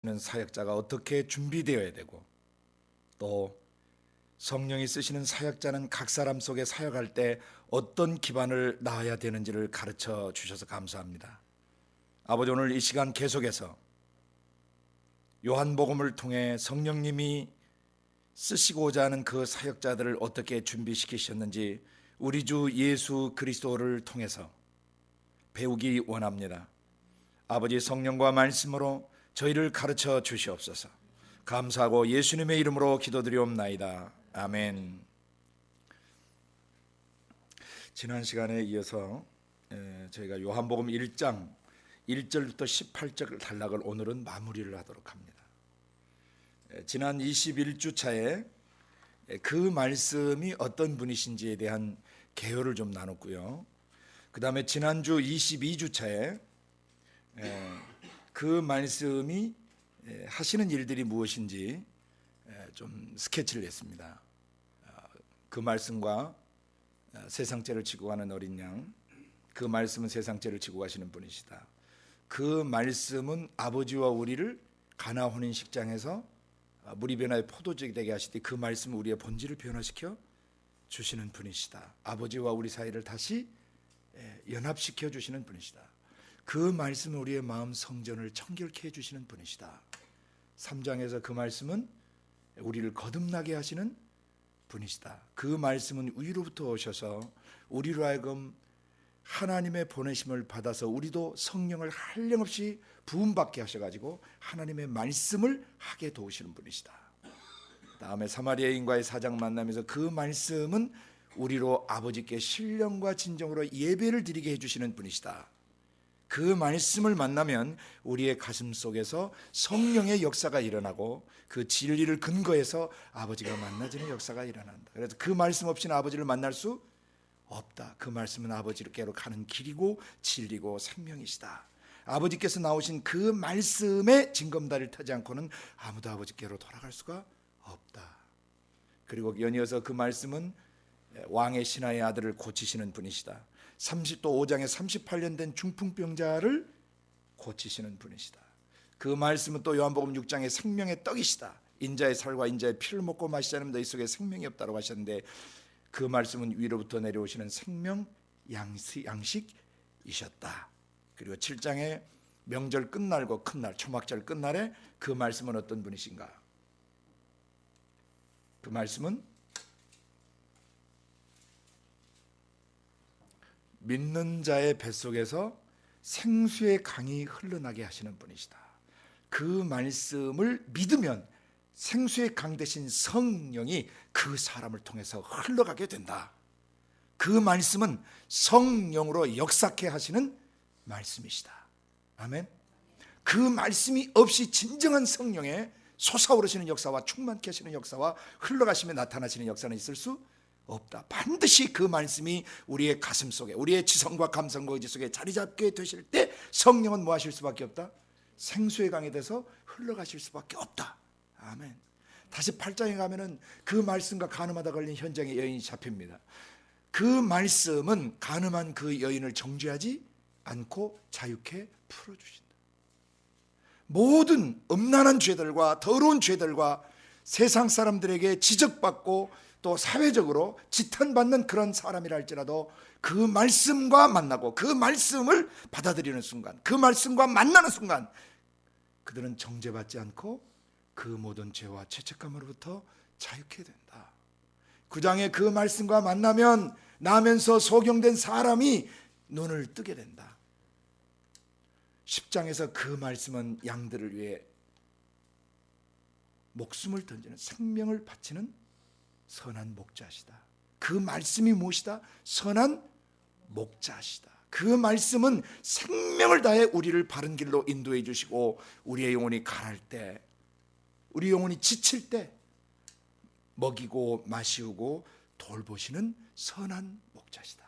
사역자가 어떻게 준비되어야 되고, 또 성령이 쓰시는 사역자는 각 사람 속에 사역할 때 어떤 기반을 낳아야 되는지를 가르쳐 주셔서 감사합니다. 아버지, 오늘 이 시간 계속해서 요한복음을 통해 성령님이 쓰시고자 하는 그 사역자들을 어떻게 준비시키셨는지 우리 주 예수 그리스도를 통해서 배우기 원합니다. 아버지, 성령과 말씀으로 저희를 가르쳐 주시옵소서. 감사하고 예수님의 이름으로 기도드리옵나이다. 아멘. 지난 시간에 이어서 저희가 요한복음 1장 1절부터 18절 단락을 오늘은 마무리를 하도록 합니다. 지난 21주 차에 그 말씀이 어떤 분이신지에 대한 개요를 좀 나눴고요. 그 다음에 지난주 22주 차에 그 말씀이 하시는 일들이 무엇인지 좀 스케치를 했습니다. 그 말씀과 세상죄를 지고 가는 어린 양, 그 말씀은 세상죄를 지고 가시는 분이시다. 그 말씀은 아버지와 우리를 가나 혼인식장에서 물이 변화의 포도주가 되게 하실 때 그 말씀은 우리의 본질을 변화시켜 주시는 분이시다. 아버지와 우리 사이를 다시 연합시켜 주시는 분이시다. 그 말씀은 우리의 마음 성전을 청결케 해주시는 분이시다. 3장에서 그 말씀은 우리를 거듭나게 하시는 분이시다. 그 말씀은 위로부터 오셔서 우리로 하여금 하나님의 보내심을 받아서 우리도 성령을 한량없이 부음받게 하셔가지고 하나님의 말씀을 하게 도우시는 분이시다. 다음에 사마리아인과의 사장 만나면서 그 말씀은 우리로 아버지께 신령과 진정으로 예배를 드리게 해주시는 분이시다. 그 말씀을 만나면 우리의 가슴 속에서 성령의 역사가 일어나고 그 진리를 근거해서 아버지가 만나지는 역사가 일어난다. 그래서 그 말씀 없이는 아버지를 만날 수 없다. 그 말씀은 아버지께로 가는 길이고 진리고 생명이시다. 아버지께서 나오신 그 말씀의 징검다리를 타지 않고는 아무도 아버지께로 돌아갈 수가 없다. 그리고 연이어서 그 말씀은 왕의 신하의 아들을 고치시는 분이시다. 30도 5장에 38년 된 중풍병자를 고치시는 분이시다. 그 말씀은 또 요한복음 6장에 생명의 떡이시다. 인자의 살과 인자의 피를 먹고 마시지 않으면 너희 속에 생명이 없다고 하셨는데 그 말씀은 위로부터 내려오시는 생명 양식이셨다. 그리고 7장에 명절 끝날고 큰날 초막절 끝날에 그 말씀은 어떤 분이신가? 그 말씀은 믿는 자의 뱃속에서 생수의 강이 흘러나게 하시는 분이시다. 그 말씀을 믿으면 생수의 강 대신 성령이 그 사람을 통해서 흘러가게 된다. 그 말씀은 성령으로 역사케 하시는 말씀이시다. 아멘. 그 말씀이 없이 진정한 성령의 솟아오르시는 역사와 충만케 하시는 역사와 흘러가시며 나타나시는 역사는 있을 수 없다. 반드시 그 말씀이 우리의 가슴 속에, 우리의 지성과 감성과 의지 속에 자리 잡게 되실 때 성령은 뭐 하실 수밖에 없다? 생수의 강에 대해서 흘러가실 수밖에 없다. 아멘. 다시 8장에 가면은 그 말씀과 간음하다 걸린 현장의 여인이 잡힙니다. 그 말씀은 간음한 그 여인을 정죄하지 않고 자유케 풀어주신다. 모든 음란한 죄들과 더러운 죄들과 세상 사람들에게 지적받고 또 사회적으로 지탄받는 그런 사람이라 할지라도 그 말씀과 만나고 그 말씀을 받아들이는 순간, 그 말씀과 만나는 순간 그들은 정죄받지 않고 그 모든 죄와 죄책감으로부터 자유케 된다. 9장에 그 말씀과 만나면 나면서 소경된 사람이 눈을 뜨게 된다. 10장에서 그 말씀은 양들을 위해 목숨을 던지는, 생명을 바치는 선한 목자시다. 그 말씀이 무엇이다? 선한 목자시다. 그 말씀은 생명을 다해 우리를 바른 길로 인도해 주시고 우리의 영혼이 가랄 때, 우리 영혼이 지칠 때 먹이고 마시우고 돌보시는 선한 목자시다.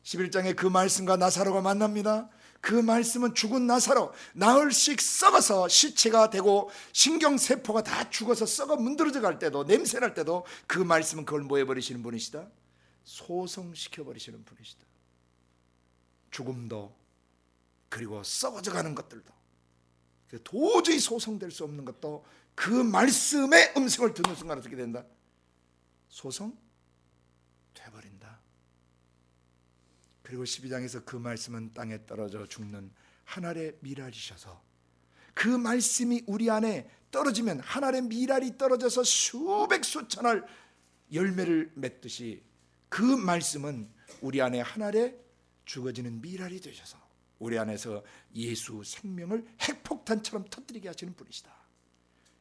11장에 그 말씀과 나사로가 만납니다. 그 말씀은 죽은 나사로 나흘씩 썩어서 시체가 되고 신경세포가 다 죽어서 썩어 문드러져 갈 때도, 냄새날 때도 그 말씀은 그걸 뭐 해버리시는 분이시다? 소성시켜버리시는 분이시다. 죽음도 그리고 썩어져 가는 것들도 도저히 소성될 수 없는 것도 그 말씀의 음성을 듣는 순간 어떻게 된다? 소성돼버린다. 그리고 12장에서 그 말씀은 땅에 떨어져 죽는 한 알의 미랄이셔서, 그 말씀이 우리 안에 떨어지면 한 알의 미랄이 떨어져서 수백 수천 알 열매를 맺듯이, 그 말씀은 우리 안에 한 알의 죽어지는 미랄이 되셔서 우리 안에서 예수 생명을 핵폭탄처럼 터뜨리게 하시는 분이시다.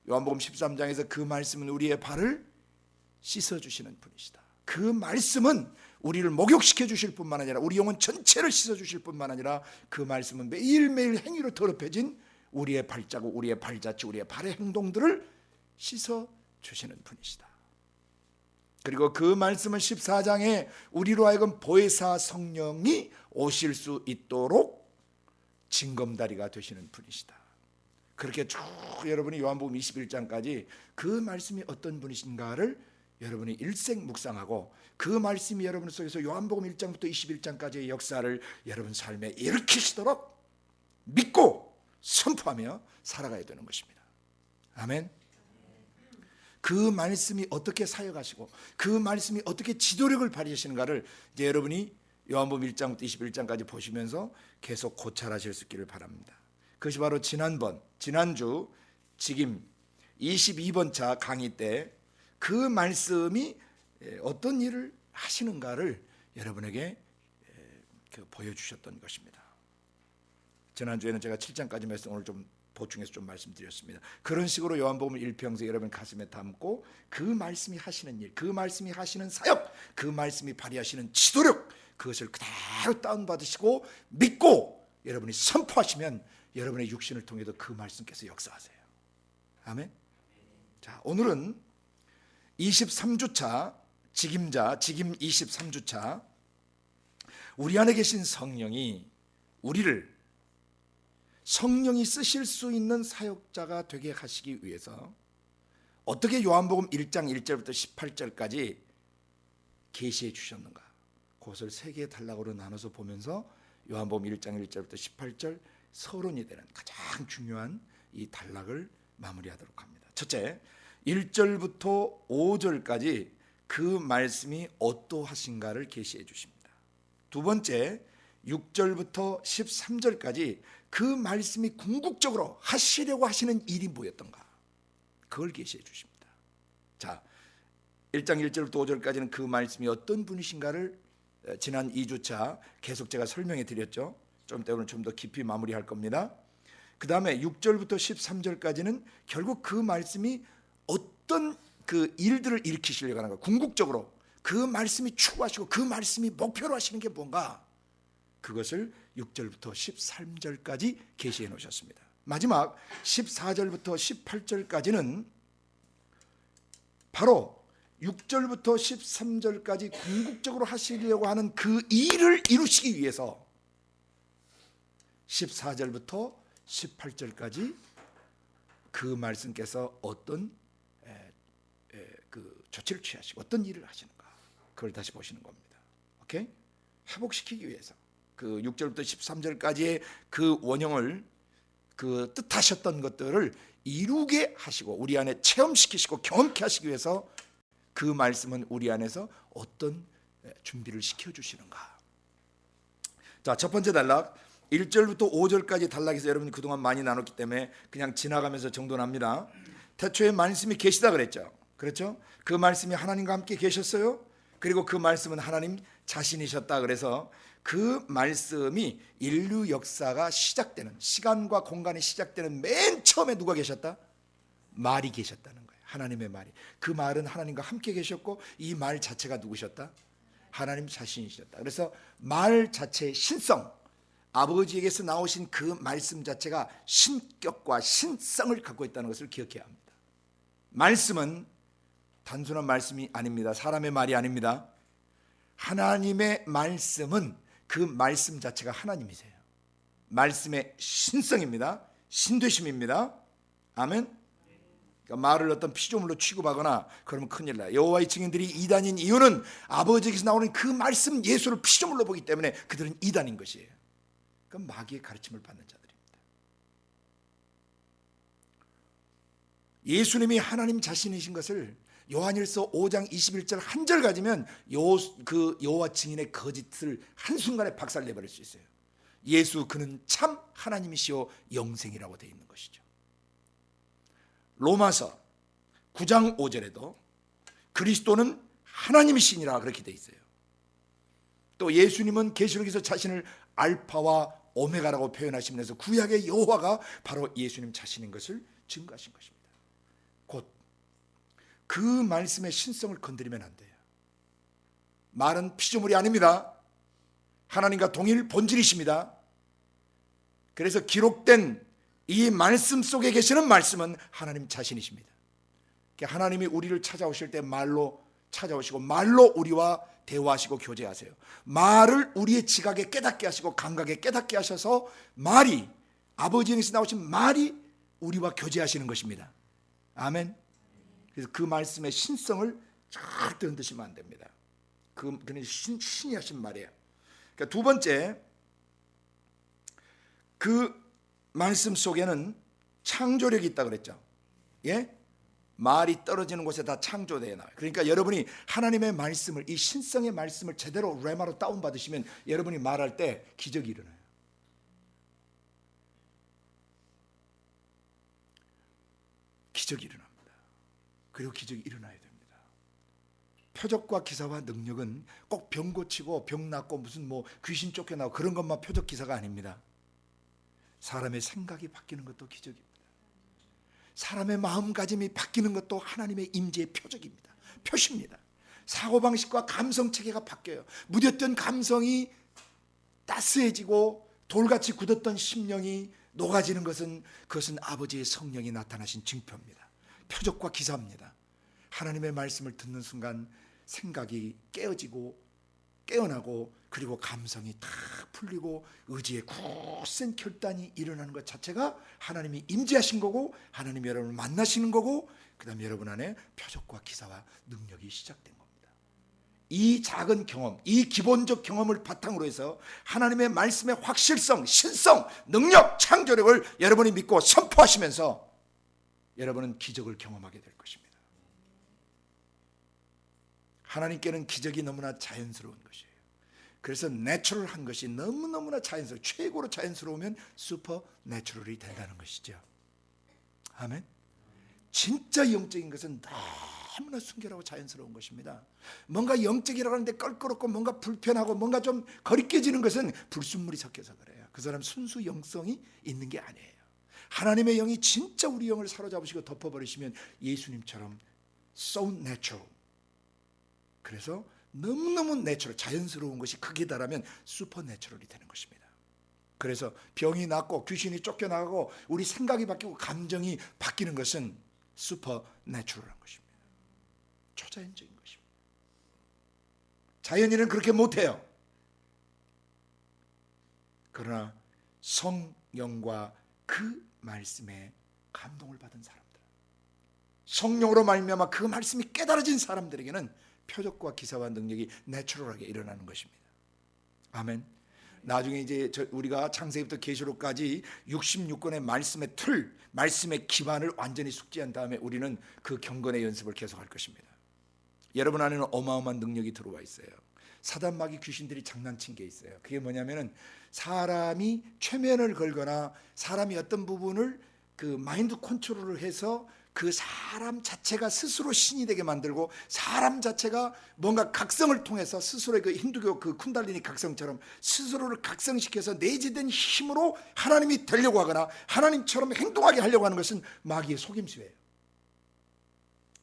요한복음 13장에서 그 말씀은 우리의 발을 씻어주시는 분이시다. 그 말씀은 우리를 목욕시켜 주실 뿐만 아니라 우리 영혼 전체를 씻어 주실 뿐만 아니라 그 말씀은 매일매일 행위로 더럽혀진 우리의 발자국, 우리의 발자취, 우리의 발의 행동들을 씻어 주시는 분이시다. 그리고 그 말씀은 14장에 우리로 하여금 보혜사 성령이 오실 수 있도록 징검다리가 되시는 분이시다. 그렇게 쭉 여러분이 요한복음 21장까지 그 말씀이 어떤 분이신가를 여러분이 일생 묵상하고, 그 말씀이 여러분 속에서 요한복음 1장부터 21장까지의 역사를 여러분 삶에 일으키시도록 믿고 선포하며 살아가야 되는 것입니다. 아멘. 그 말씀이 어떻게 사역하시고 그 말씀이 어떻게 지도력을 발휘하시는가를 이제 여러분이 요한복음 1장부터 21장까지 보시면서 계속 고찰하실 수 있기를 바랍니다. 그것이 바로 지난주 직임 22번 차 강의 때 그 말씀이 어떤 일을 하시는가를 여러분에게 보여주셨던 것입니다. 지난주에는 제가 7장까지 말씀, 오늘 좀 보충해서 좀 말씀드렸습니다. 그런 식으로 요한복음 1평생 여러분 가슴에 담고 그 말씀이 하시는 일, 그 말씀이 하시는 사역, 그 말씀이 발휘하시는 지도력, 그것을 그대로 다운받으시고 믿고 여러분이 선포하시면 여러분의 육신을 통해서 그 말씀께서 역사하세요. 아멘. 자, 오늘은 23주차 직임 23주차, 우리 안에 계신 성령이 우리를 성령이 쓰실 수 있는 사역자가 되게 하시기 위해서 어떻게 요한복음 1장 1절부터 18절까지 계시해 주셨는가, 그것을 세 개의 단락으로 나눠서 보면서 요한복음 1장 1절부터 18절 서론이 되는 가장 중요한 이 단락을 마무리하도록 합니다. 첫째, 1절부터 5절까지 그 말씀이 어떠하신가를 계시해 주십니다. 두 번째, 6절부터 13절까지 그 말씀이 궁극적으로 하시려고 하시는 일이 뭐였던가, 그걸 계시해 주십니다. 자, 1장 1절부터 5절까지는 그 말씀이 어떤 분이신가를 지난 2주차 계속 제가 설명해 드렸죠. 좀 때문에 좀 더 깊이 마무리할 겁니다. 그 다음에 6절부터 13절까지는 결국 그 말씀이 어떤 그 일들을 일으키시려고 하는 가, 궁극적으로 그 말씀이 추구하시고 그 말씀이 목표로 하시는 게 뭔가, 그것을 6절부터 13절까지 계시해 놓으셨습니다. 마지막 14절부터 18절까지는 바로 6절부터 13절까지 궁극적으로 하시려고 하는 그 일을 이루시기 위해서 14절부터 18절까지 그 말씀께서 어떤 그 조치를 취하시고 어떤 일을 하시는가, 그걸 다시 보시는 겁니다. 오케이? 회복시키기 위해서 그 6절부터 13절까지의 그 원형을, 그 뜻하셨던 것들을 이루게 하시고 우리 안에 체험시키시고 경험케 하시기 위해서 그 말씀은 우리 안에서 어떤 준비를 시켜주시는가. 자, 첫 번째 단락 1절부터 5절까지 단락에서 여러분 그동안 많이 나눴기 때문에 그냥 지나가면서 정돈합니다. 태초에 말씀이 계시다 그랬죠. 그렇죠? 그 말씀이 하나님과 함께 계셨어요. 그리고 그 말씀은 하나님 자신이셨다. 그래서 그 말씀이 인류 역사가 시작되는, 시간과 공간이 시작되는 맨 처음에 누가 계셨다? 말이 계셨다는 거예요. 하나님의 말이. 그 말은 하나님과 함께 계셨고 이 말 자체가 누구셨다? 하나님 자신이셨다. 그래서 말 자체의 신성, 아버지에게서 나오신 그 말씀 자체가 신격과 신성을 갖고 있다는 것을 기억해야 합니다. 말씀은 단순한 말씀이 아닙니다. 사람의 말이 아닙니다. 하나님의 말씀은 그 말씀 자체가 하나님이세요. 말씀의 신성입니다. 신되심입니다. 아멘. 그러니까 말을 어떤 피조물로 취급하거나 그러면 큰일 나요. 여호와의 증인들이 이단인 이유는 아버지에게서 나오는 그 말씀 예수를 피조물로 보기 때문에 그들은 이단인 것이에요. 그건 마귀의 가르침을 받는 자들입니다. 예수님이 하나님 자신이신 것을 요한일서 5장 21절 한 절 가지면 그 여호와 증인의 거짓을 한순간에 박살내버릴 수 있어요. 예수 그는 참 하나님이시요 영생이라고 되어 있는 것이죠. 로마서 9장 5절에도 그리스도는 하나님이시니라 그렇게 되어 있어요. 또 예수님은 계시록에서 자신을 알파와 오메가라고 표현하시면서 구약의 여호와가 바로 예수님 자신인 것을 증거하신 것입니다. 곧 그 말씀의 신성을 건드리면 안 돼요. 말은 피조물이 아닙니다. 하나님과 동일 본질이십니다. 그래서 기록된 이 말씀 속에 계시는 말씀은 하나님 자신이십니다. 하나님이 우리를 찾아오실 때 말로 찾아오시고 말로 우리와 대화하시고 교제하세요. 말을 우리의 지각에 깨닫게 하시고 감각에 깨닫게 하셔서 말이, 아버지의 영에서 나오신 말이 우리와 교제하시는 것입니다. 아멘. 그래서 그 말씀의 신성을 절대 흔드시면 안 됩니다. 그는 신이 하신 말이에요. 그러니까 두 번째, 그 말씀 속에는 창조력이 있다고 그랬죠. 예? 말이 떨어지는 곳에 다 창조되어 나와요. 그러니까 여러분이 하나님의 말씀을, 이 신성의 말씀을 제대로 레마로 다운받으시면 여러분이 말할 때 기적이 일어나요. 기적이 일어납니다. 그리고 기적이 일어나야 됩니다. 표적과 기사와 능력은 꼭 병 고치고 병 낫고 무슨 뭐 귀신 쫓겨나고 그런 것만 표적 기사가 아닙니다. 사람의 생각이 바뀌는 것도 기적입니다. 사람의 마음가짐이 바뀌는 것도 하나님의 임재의 표적입니다. 표시입니다. 사고방식과 감성체계가 바뀌어요. 무뎠던 감성이 따스해지고 돌같이 굳었던 심령이 녹아지는 것은, 그것은 아버지의 성령이 나타나신 증표입니다. 표적과 기사입니다. 하나님의 말씀을 듣는 순간 생각이 깨어지고 깨어나고 그리고 감성이 다 풀리고 의지의 굳센 결단이 일어나는 것 자체가 하나님이 임재하신 거고 하나님이 여러분을 만나시는 거고 그 다음에 여러분 안에 표적과 기사와 능력이 시작된 겁니다. 이 작은 경험, 이 기본적 경험을 바탕으로 해서 하나님의 말씀의 확실성, 신성, 능력, 창조력을 여러분이 믿고 선포하시면서 여러분은 기적을 경험하게 될 것입니다. 하나님께는 기적이 너무나 자연스러운 것이에요. 그래서 내추럴한 것이 너무너무나 자연스러워, 최고로 자연스러우면 슈퍼 내추럴이 된다는 것이죠. 아멘. 진짜 영적인 것은 너무나 순결하고 자연스러운 것입니다. 뭔가 영적이라고 하는데 껄끄럽고 뭔가 불편하고 뭔가 좀 거리껴지는 것은 불순물이 섞여서 그래요. 그 사람 순수 영성이 있는 게 아니에요. 하나님의 영이 진짜 우리 영을 사로잡으시고 덮어버리시면 예수님처럼 so natural, 그래서 너무너무 내추럴, 자연스러운 것이 극에 달하면 슈퍼 내추럴이 되는 것입니다. 그래서 병이 낫고 귀신이 쫓겨나가고 우리 생각이 바뀌고 감정이 바뀌는 것은 슈퍼 내추럴한 것입니다. 초자연적인 것입니다. 자연인은 그렇게 못해요. 그러나 성령과 그 말씀에 감동을 받은 사람들, 성령으로 말미암아 그 말씀이 깨달아진 사람들에게는 표적과 기사와 능력이 내추럴하게 일어나는 것입니다. 아멘. 나중에 이제 우리가 창세기부터 계시록까지 66권의 말씀의 틀, 말씀의 기반을 완전히 숙지한 다음에 우리는 그 경건의 연습을 계속할 것입니다. 여러분 안에는 어마어마한 능력이 들어와 있어요. 사단 마귀 귀신들이 장난친 게 있어요. 그게 뭐냐면은 사람이 최면을 걸거나 사람이 어떤 부분을 그 마인드 컨트롤을 해서 그 사람 자체가 스스로 신이 되게 만들고 사람 자체가 뭔가 각성을 통해서 스스로의 그 힌두교 그 쿤달리니 각성처럼 스스로를 각성시켜서 내재된 힘으로 하나님이 되려고 하거나 하나님처럼 행동하게 하려고 하는 것은 마귀의 속임수예요.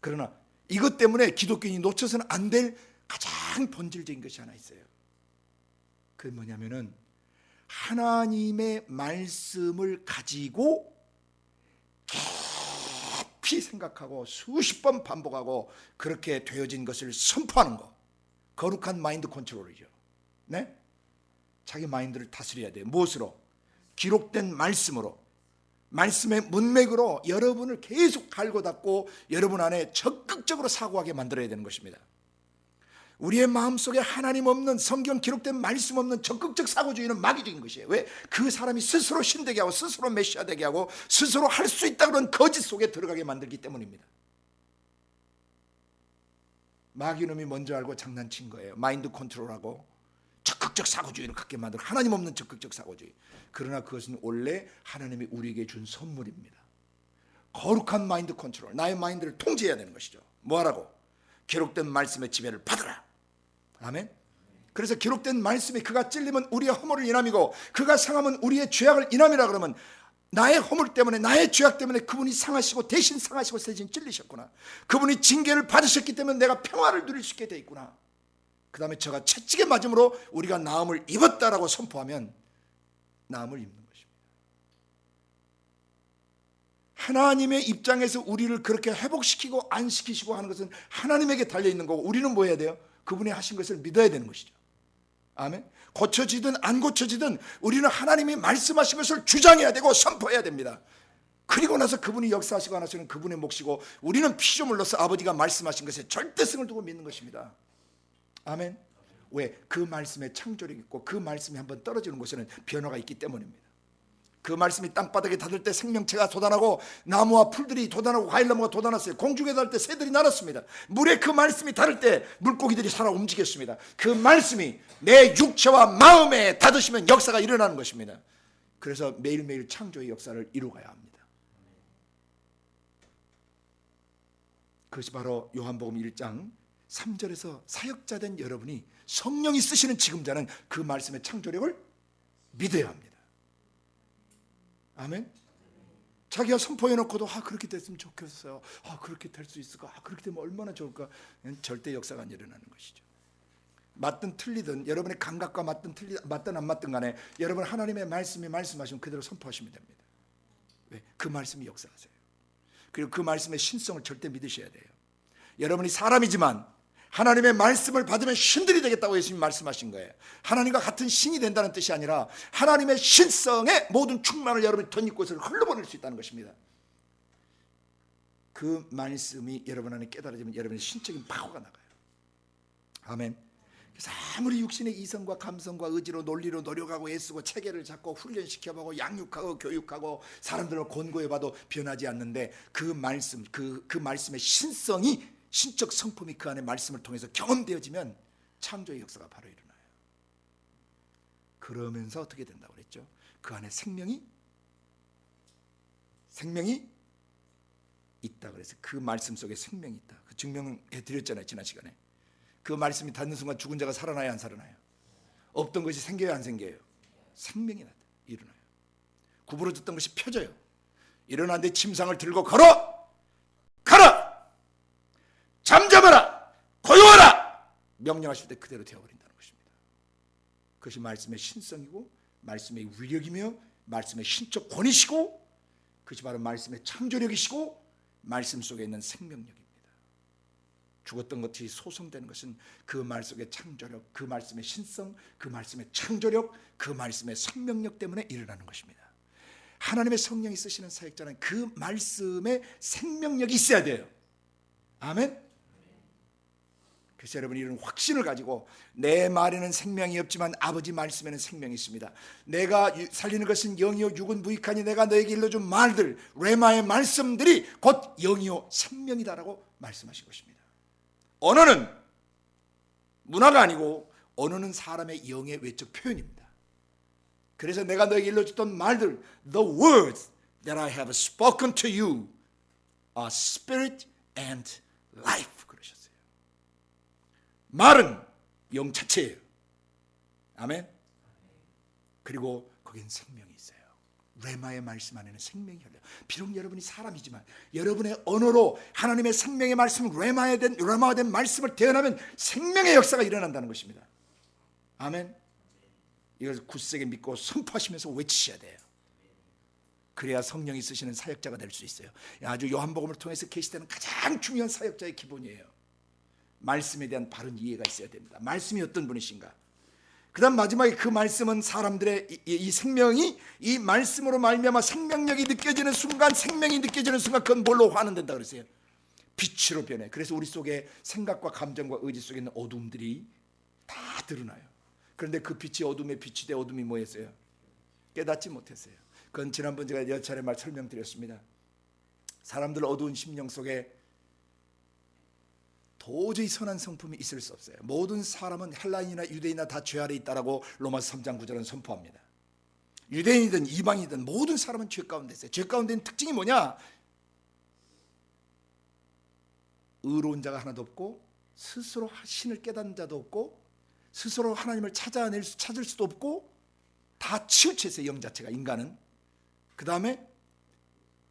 그러나 이것 때문에 기독교인이 놓쳐서는 안 될 가장 본질적인 것이 하나 있어요. 그게 뭐냐면은 하나님의 말씀을 가지고 깊이 생각하고 수십 번 반복하고 그렇게 되어진 것을 선포하는 것, 거룩한 마인드 컨트롤이죠. 네? 자기 마인드를 다스려야 돼요. 무엇으로? 기록된 말씀으로, 말씀의 문맥으로 여러분을 계속 갈고 닦고 여러분 안에 적극적으로 사고하게 만들어야 되는 것입니다. 우리의 마음속에 하나님 없는, 성경 기록된 말씀 없는 적극적 사고주의는 마귀적인 것이에요. 왜? 그 사람이 스스로 신되게 하고 스스로 메시아 되게 하고 스스로 할 수 있다 그런 거짓 속에 들어가게 만들기 때문입니다. 마귀놈이 먼저 알고 장난친 거예요. 마인드 컨트롤하고 적극적 사고주의를 갖게 만들고, 하나님 없는 적극적 사고주의. 그러나 그것은 원래 하나님이 우리에게 준 선물입니다. 거룩한 마인드 컨트롤, 나의 마인드를 통제해야 되는 것이죠. 뭐하라고? 기록된 말씀의 지배를 받으라. 아멘. 그래서 기록된 말씀이 그가 찔리면 우리의 허물을 인함이고 그가 상하면 우리의 죄악을 인함이라. 그러면 나의 허물 때문에, 나의 죄악 때문에 그분이 상하시고 대신 상하시고 대신 찔리셨구나. 그분이 징계를 받으셨기 때문에 내가 평화를 누릴 수 있게 돼 있구나. 그 다음에 저가 채찍에 맞음으로 우리가 나음을 입었다라고 선포하면 나음을 입는 것입니다. 하나님의 입장에서 우리를 그렇게 회복시키고 안 시키시고 하는 것은 하나님에게 달려있는 거고, 우리는 뭐 해야 돼요? 그분이 하신 것을 믿어야 되는 것이죠. 아멘. 고쳐지든 안 고쳐지든 우리는 하나님이 말씀하신 것을 주장해야 되고 선포해야 됩니다. 그리고 나서 그분이 역사하시고 안 하시는 그분의 몫이고, 우리는 피조물로서 아버지가 말씀하신 것에 절대성을 두고 믿는 것입니다. 아멘. 왜? 그 말씀에 창조력이 있고 그 말씀이 한번 떨어지는 곳에는 변화가 있기 때문입니다. 그 말씀이 땅바닥에 닿을 때 생명체가 돋아나고 나무와 풀들이 돋아나고 과일나무가 돋아났어요. 공중에 닿을 때 새들이 날았습니다. 물에 그 말씀이 닿을 때 물고기들이 살아 움직였습니다. 그 말씀이 내 육체와 마음에 닿으시면 역사가 일어나는 것입니다. 그래서 매일매일 창조의 역사를 이루어가야 합니다. 그것이 바로 요한복음 1장 3절에서 사역자 된 여러분이 성령이 쓰시는 지금자는 그 말씀의 창조력을 믿어야 합니다. 아멘. 자기가 선포해놓고도 그렇게 됐으면 좋겠어요. 그렇게 될 수 있을까? 그렇게 되면 얼마나 좋을까? 절대 역사가 안 일어나는 것이죠. 맞든 틀리든, 여러분의 감각과 맞든 안 맞든 간에 여러분 하나님의 말씀이 말씀하시면 그대로 선포하시면 됩니다. 왜? 그 말씀이 역사하세요. 그리고 그 말씀의 신성을 절대 믿으셔야 돼요. 여러분이 사람이지만 하나님의 말씀을 받으면 신들이 되겠다고 예수님이 말씀하신 거예요. 하나님과 같은 신이 된다는 뜻이 아니라 하나님의 신성의 모든 충만을 여러분이 덧입고 흘러보낼 수 있다는 것입니다. 그 말씀이 여러분 안에 깨달아지면 여러분의 신적인 파워가 나가요. 아멘. 그래서 아무리 육신의 이성과 감성과 의지로 논리로 노력하고 애쓰고 체계를 잡고 훈련시켜보고 양육하고 교육하고 사람들을 권고해봐도 변하지 않는데, 그 말씀, 그 말씀의 신성이, 신적 성품이 그 안에 말씀을 통해서 경험되어지면 창조의 역사가 바로 일어나요. 그러면서 어떻게 된다고 그랬죠? 그 안에 생명이 있다 그래서 그 말씀 속에 생명이 있다. 그 증명해 드렸잖아요, 지난 시간에. 그 말씀이 닿는 순간 죽은 자가 살아나요, 안 살아나요? 없던 것이 생겨요, 안 생겨요? 생명이 일어나요. 구부러졌던 것이 펴져요. 일어났는데 침상을 들고 가라! 잠잠하라! 고요하라! 명령하실 때 그대로 되어버린다는 것입니다. 그것이 말씀의 신성이고 말씀의 위력이며 말씀의 신적 권위시고, 그것이 바로 말씀의 창조력이시고 말씀 속에 있는 생명력입니다. 죽었던 것이 소성되는 것은 그 말 속의 창조력, 그 말씀의 신성, 그 말씀의 창조력, 그 말씀의 생명력 때문에 일어나는 것입니다. 하나님의 성령이 쓰시는 사역자는 그 말씀의 생명력이 있어야 돼요. 아멘. 그래서 여러분이 이런 확신을 가지고, 내 말에는 생명이 없지만 아버지 말씀에는 생명이 있습니다. 내가 살리는 것은 영이요 육은 무익하니 내가 너에게 일러준 말들, 레마의 말씀들이 곧 영이요 생명이다라고 말씀하신 것입니다. 언어는 문화가 아니고 언어는 사람의 영의 외적 표현입니다. 그래서 내가 너에게 일러줬던 말들, the words that I have spoken to you are spirit and life. 말은 영 자체예요. 아멘. 그리고 거긴 생명이 있어요. 레마의 말씀 안에는 생명이 흘러요. 비록 여러분이 사람이지만 여러분의 언어로 하나님의 생명의 말씀, 레마화된 말씀을 대언하면 생명의 역사가 일어난다는 것입니다. 아멘. 이걸 굳세게 믿고 선포하시면서 외치셔야 돼요. 그래야 성령이 쓰시는 사역자가 될 수 있어요. 아주 요한복음을 통해서 계시되는 가장 중요한 사역자의 기본이에요. 말씀에 대한 바른 이해가 있어야 됩니다. 말씀이 어떤 분이신가. 그 다음 마지막에 그 말씀은 사람들의 이 생명이 이 말씀으로 말미암아 생명력이 느껴지는 순간, 생명이 느껴지는 순간 그건 뭘로 환원된다 그랬어요? 빛으로 변해. 그래서 우리 속에 생각과 감정과 의지 속에 있는 어둠들이 다 드러나요. 그런데 그 빛이 어둠의 빛이 돼 어둠이 뭐 했어요? 깨닫지 못했어요. 그건 지난번 제가 여러 차례 설명드렸습니다. 사람들 어두운 심령 속에 도저히 선한 성품이 있을 수 없어요. 모든 사람은 헬라인이나 유대인이나 다 죄 아래 있다라고 로마서 3장 9절은 선포합니다. 유대인이든 이방이든 모든 사람은 죄 가운데 있어요. 죄 가운데 있는 특징이 뭐냐? 의로운 자가 하나도 없고 스스로 신을 깨닫는 자도 없고 스스로 하나님을 찾을 수도 없고 다 치우쳐있어요. 영 자체가, 인간은. 그 다음에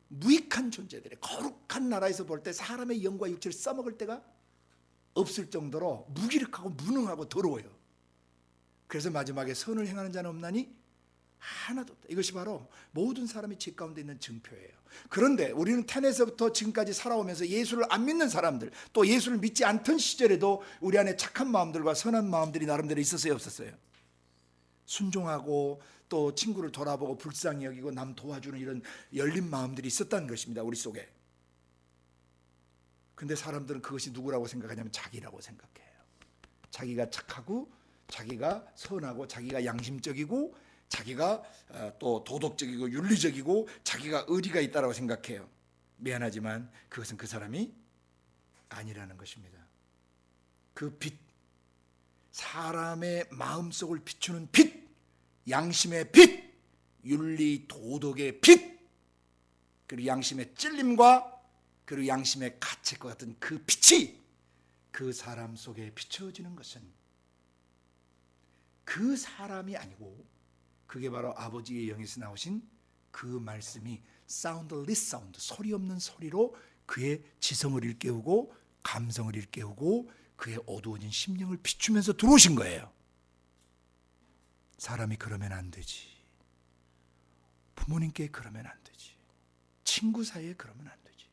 무익한 존재들의 거룩한 나라에서 볼 때 사람의 영과 육체를 써먹을 때가 없을 정도로 무기력하고 무능하고 더러워요. 그래서 마지막에 선을 행하는 자는 없나니 하나도 없다. 이것이 바로 모든 사람이 죄 가운데 있는 증표예요. 그런데 우리는 태어나서부터 지금까지 살아오면서 예수를 안 믿는 사람들, 또 예수를 믿지 않던 시절에도 우리 안에 착한 마음들과 선한 마음들이 나름대로 있었어요, 없었어요? 순종하고 또 친구를 돌아보고 불쌍히 여기고 남 도와주는 이런 열린 마음들이 있었다는 것입니다, 우리 속에. 근데 사람들은 그것이 누구라고 생각하냐면 자기라고 생각해요. 자기가 착하고 자기가 선하고 자기가 양심적이고 자기가 또 도덕적이고 윤리적이고 자기가 의리가 있다고 생각해요. 미안하지만 그것은 그 사람이 아니라는 것입니다. 그 빛, 사람의 마음속을 비추는 빛, 양심의 빛, 윤리 도덕의 빛, 그리고 양심의 찔림과 그리고 양심의 가책과 같은 그 빛이 그 사람 속에 비춰지는 것은 그 사람이 아니고 그게 바로 아버지의 영에서 나오신 그 말씀이 사운드리스 사운드, 소리 없는 소리로 그의 지성을 일깨우고 감성을 일깨우고 그의 어두워진 심령을 비추면서 들어오신 거예요. 사람이 그러면 안 되지. 부모님께 그러면 안 되지. 친구 사이에 그러면 안 되지.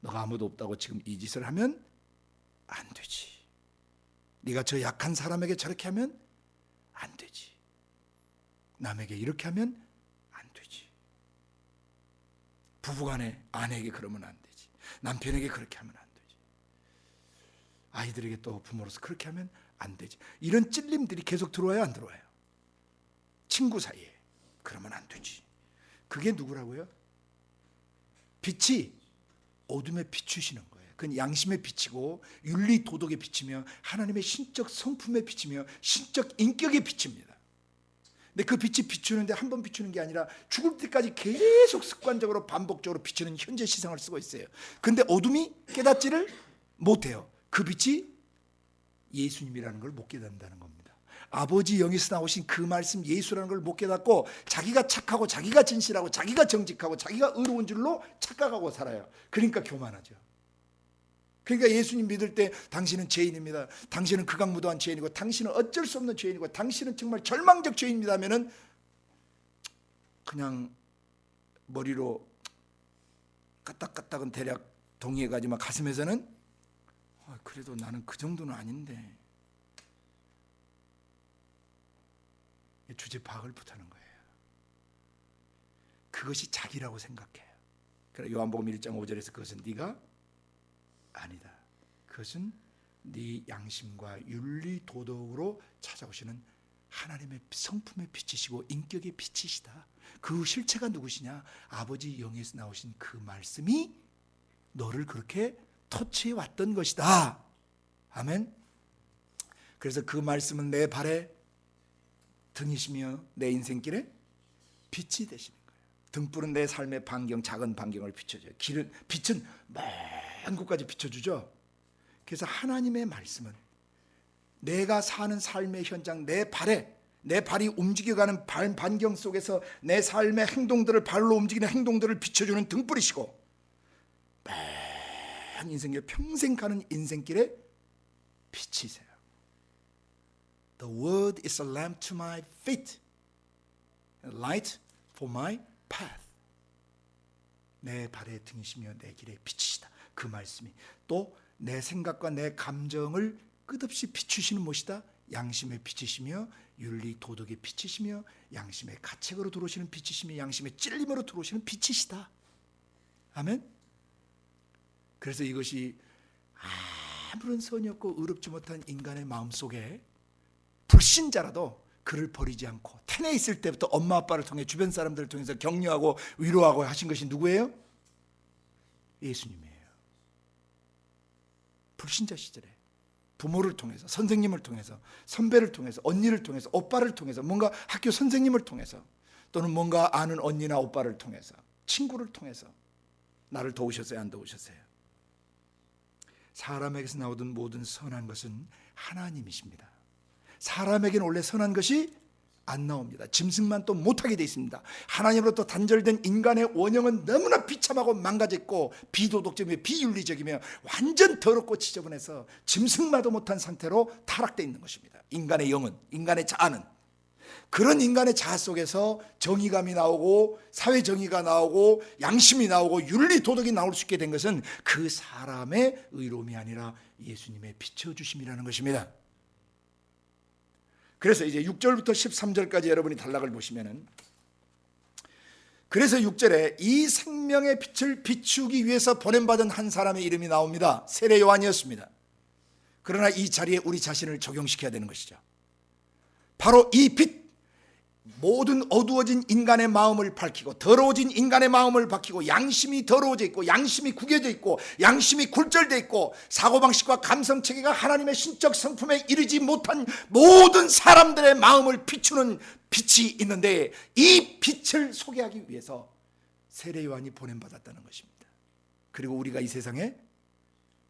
너가 아무도 없다고 지금 이 짓을 하면 안 되지. 네가 저 약한 사람에게 저렇게 하면 안 되지. 남에게 이렇게 하면 안 되지. 부부간에 아내에게 그러면 안 되지. 남편에게 그렇게 하면 안 되지. 아이들에게 또 부모로서 그렇게 하면 안 되지. 이런 찔림들이 계속 들어와요, 안 들어와요? 친구 사이에 그러면 안 되지. 그게 누구라고요? 빛이 어둠에 비추시는 거예요. 그건 양심에 비치고 윤리 도덕에 비치며 하나님의 신적 성품에 비치며 신적 인격에 비칩니다. 근데 그 빛이 비추는데 한 번 비추는 게 아니라 죽을 때까지 계속 습관적으로 반복적으로 비추는 현재 시상을 쓰고 있어요. 근데 어둠이 깨닫지를 못해요. 그 빛이 예수님이라는 걸 못 깨닫는다는 겁니다. 아버지 영에서 나오신 그 말씀 예수라는 걸 못 깨닫고 자기가 착하고 자기가 진실하고 자기가 정직하고 자기가 의로운 줄로 착각하고 살아요. 그러니까 교만하죠. 그러니까 예수님 믿을 때 당신은 죄인입니다. 당신은 극악무도한 죄인이고 당신은 어쩔 수 없는 죄인이고 당신은 정말 절망적 죄인입니다 하면은 그냥 머리로 까딱까딱은 대략 동의해가지만 가슴에서는 그래도 나는 그 정도는 아닌데 주제 파악을 못하는 거예요. 그것이 자기라고 생각해요. 그래서 요한복음 1장 5절에서 그것은 네가 아니다. 그것은 네 양심과 윤리 도덕으로 찾아오시는 하나님의 성품의 빛이시고 인격의 빛이시다. 그 실체가 누구시냐? 아버지 영에서 나오신 그 말씀이 너를 그렇게 터치해 왔던 것이다. 아멘. 그래서 그 말씀은 내 발에 등이시며 내 인생길에 빛이 되시는 거예요. 등불은 내 삶의 반경, 작은 반경을 비춰줘요. 빛은 먼 곳까지 비춰주죠. 그래서 하나님의 말씀은 내가 사는 삶의 현장, 내 발이 움직여가는 반경 속에서 내 삶의 행동들을, 발로 움직이는 행동들을 비춰주는 등불이시고 맨 인생길, 평생 가는 인생길에 빛이세요. The word is a lamp to my feet, a light for my path. 내 발의 등이시며 내 길의 빛이시다. 그 말씀이 또 내 생각과 내 감정을 끝없이 비추시는 무엇이다? 양심의 빛이시며 윤리 도덕의 빛이시며 양심의 가책으로 들어오시는 빛이시며 양심의 찔림으로 들어오시는 빛이시다. 아멘. 그래서 이것이 아무런 선이 없고 의롭지 못한 인간의 마음속에 불신자라도 그를 버리지 않고 태내에 있을 때부터 엄마 아빠를 통해 주변 사람들을 통해서 격려하고 위로하고 하신 것이 누구예요? 예수님이에요. 불신자 시절에 부모를 통해서, 선생님을 통해서, 선배를 통해서, 언니를 통해서, 오빠를 통해서, 뭔가 학교 선생님을 통해서, 또는 뭔가 아는 언니나 오빠를 통해서, 친구를 통해서 나를 도우셨어요? 안 도우셨어요? 사람에게서 나오던 모든 선한 것은 하나님이십니다. 사람에게는 원래 선한 것이 안 나옵니다. 짐승만 또 못하게 되어 있습니다. 하나님으로부터 단절된 인간의 원형은 너무나 비참하고 망가졌고 비도덕적이며 비윤리적이며 완전 더럽고 지저분해서 짐승마도 못한 상태로 타락되어 있는 것입니다. 인간의 영은, 인간의 자아는. 그런 인간의 자아 속에서 정의감이 나오고 사회정의가 나오고 양심이 나오고 윤리 도덕이 나올 수 있게 된 것은 그 사람의 의로움이 아니라 예수님의 비춰주심이라는 것입니다. 그래서 이제 6절부터 13절까지 여러분이 단락을 보시면은, 그래서 6절에 이 생명의 빛을 비추기 위해서 보냄받은 한 사람의 이름이 나옵니다. 세례 요한이었습니다. 그러나 이 자리에 우리 자신을 적용시켜야 되는 것이죠. 바로 이 빛, 모든 어두워진 인간의 마음을 밝히고 더러워진 인간의 마음을 밝히고 양심이 더러워져 있고 양심이 구겨져 있고 양심이 굴절되어 있고 사고방식과 감성체계가 하나님의 신적 성품에 이르지 못한 모든 사람들의 마음을 비추는 빛이 있는데, 이 빛을 소개하기 위해서 세례 요한이 보냄받았다는 것입니다. 그리고 우리가 이 세상에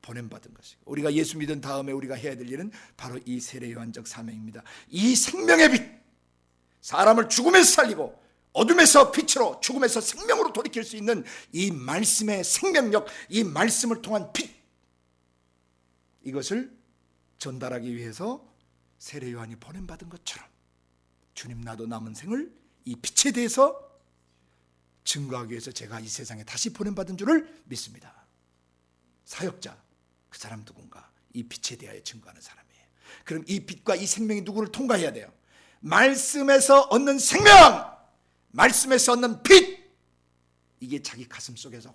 보냄받은 것이고, 우리가 예수 믿은 다음에 우리가 해야 될 일은 바로 이 세례 요한적 사명입니다. 이 생명의 빛, 사람을 죽음에서 살리고 어둠에서 빛으로, 죽음에서 생명으로 돌이킬 수 있는 이 말씀의 생명력, 이 말씀을 통한 빛, 이것을 전달하기 위해서 세례 요한이 보냄받은 것처럼 주님, 나도 남은 생을 이 빛에 대해서 증거하기 위해서 제가 이 세상에 다시 보냄받은 줄을 믿습니다. 사역자, 그 사람 누군가? 이 빛에 대하여 증거하는 사람이에요. 그럼 이 빛과 이 생명이 누구를 통과해야 돼요? 말씀에서 얻는 생명, 말씀에서 얻는 빛, 이게 자기 가슴 속에서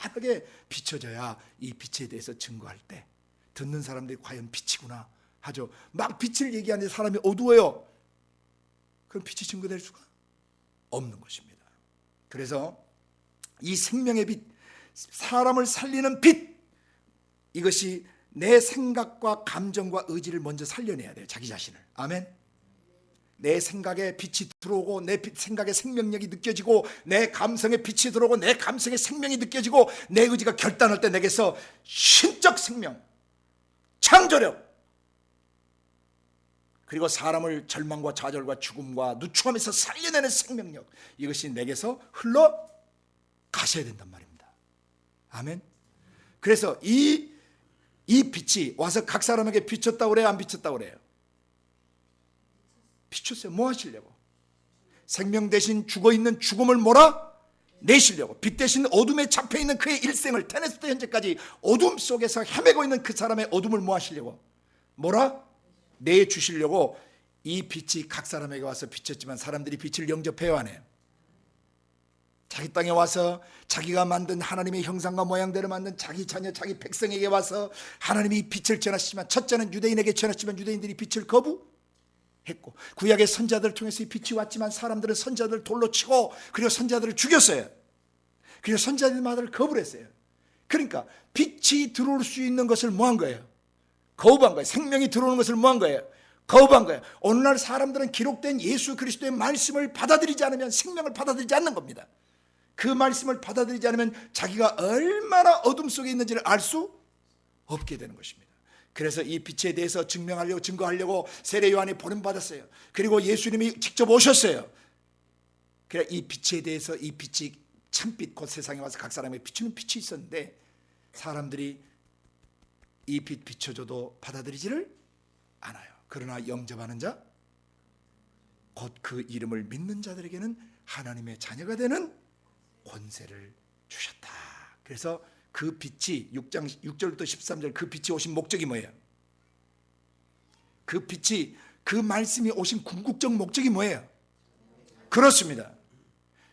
환하게 비춰져야 이 빛에 대해서 증거할 때 듣는 사람들이 과연 빛이구나 하죠. 막 빛을 얘기하는데 사람이 어두워요. 그럼 빛이 증거될 수가 없는 것입니다. 그래서 이 생명의 빛, 사람을 살리는 빛, 이것이 내 생각과 감정과 의지를 먼저 살려내야 돼요. 자기 자신을. 아멘. 내 생각에 빛이 들어오고 내 생각에 생명력이 느껴지고 내 감성에 빛이 들어오고 내 감성에 생명이 느껴지고 내 의지가 결단할 때 내게서 신적 생명, 창조력, 그리고 사람을 절망과 좌절과 죽음과 누추함에서 살려내는 생명력, 이것이 내게서 흘러가셔야 된단 말입니다. 아멘. 그래서 이 빛이 와서 각 사람에게 비쳤다고 그래요? 안 비쳤다고 그래요? 비췄어요. 뭐 하시려고? 생명 대신 죽어있는 죽음을 몰아내시려고, 빛 대신 어둠에 잡혀있는 그의 일생을 태어났을 현재까지 어둠 속에서 헤매고 있는 그 사람의 어둠을 뭐 하시려고? 몰아내주시려고 이 빛이 각 사람에게 와서 비쳤지만 사람들이 빛을 영접해요, 안 해요? 자기 땅에 와서 자기가 만든 하나님의 형상과 모양대로 만든 자기 자녀, 자기 백성에게 와서 하나님이 빛을 전하시지만, 첫째는 유대인에게 전하시지만 유대인들이 빛을 거부했고, 구약의 선자들을 통해서 이 빛이 왔지만 사람들은 선자들을 돌로 치고 그리고 선자들을 죽였어요. 그리고 선자들의 말을 거부를 했어요. 그러니까 빛이 들어올 수 있는 것을 뭐 한 거예요? 거부한 거예요. 생명이 들어오는 것을 뭐 한 거예요? 거부한 거예요. 오늘날 사람들은 기록된 예수 그리스도의 말씀을 받아들이지 않으면 생명을 받아들이지 않는 겁니다. 그 말씀을 받아들이지 않으면 자기가 얼마나 어둠 속에 있는지를 알 수 없게 되는 것입니다. 그래서 이 빛에 대해서 증거하려고 세례 요한이 보냄받았어요. 그리고 예수님이 직접 오셨어요. 그래, 이 빛에 대해서, 이 빛이 참빛, 곧 세상에 와서 각 사람에게 비추는 빛이 있었는데 사람들이 이 빛 비춰줘도 받아들이지를 않아요. 그러나 영접하는 자, 곧 그 이름을 믿는 자들에게는 하나님의 자녀가 되는 권세를 주셨다. 그래서 그 빛이 6장 6절부터 13절, 그 빛이 오신 목적이 뭐예요? 그 빛이, 그 말씀이 오신 궁극적 목적이 뭐예요? 그렇습니다.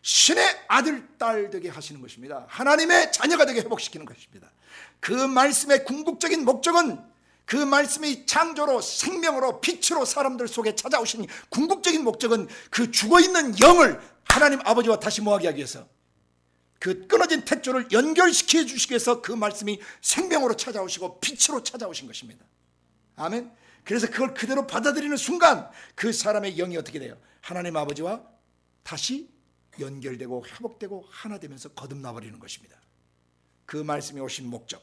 신의 아들, 딸 되게 하시는 것입니다. 하나님의 자녀가 되게 회복시키는 것입니다. 그 말씀의 궁극적인 목적은 그 말씀이 창조로 생명으로 빛으로 사람들 속에 찾아오신 궁극적인 목적은 그 죽어있는 영을 하나님 아버지와 다시 모하게 하기 위해서, 그 끊어진 탯줄을 연결시켜 주시기 위해서 그 말씀이 생명으로 찾아오시고 빛으로 찾아오신 것입니다. 아멘. 그래서 그걸 그대로 받아들이는 순간 그 사람의 영이 어떻게 돼요? 하나님 아버지와 다시 연결되고 회복되고 하나 되면서 거듭나버리는 것입니다. 그 말씀이 오신 목적,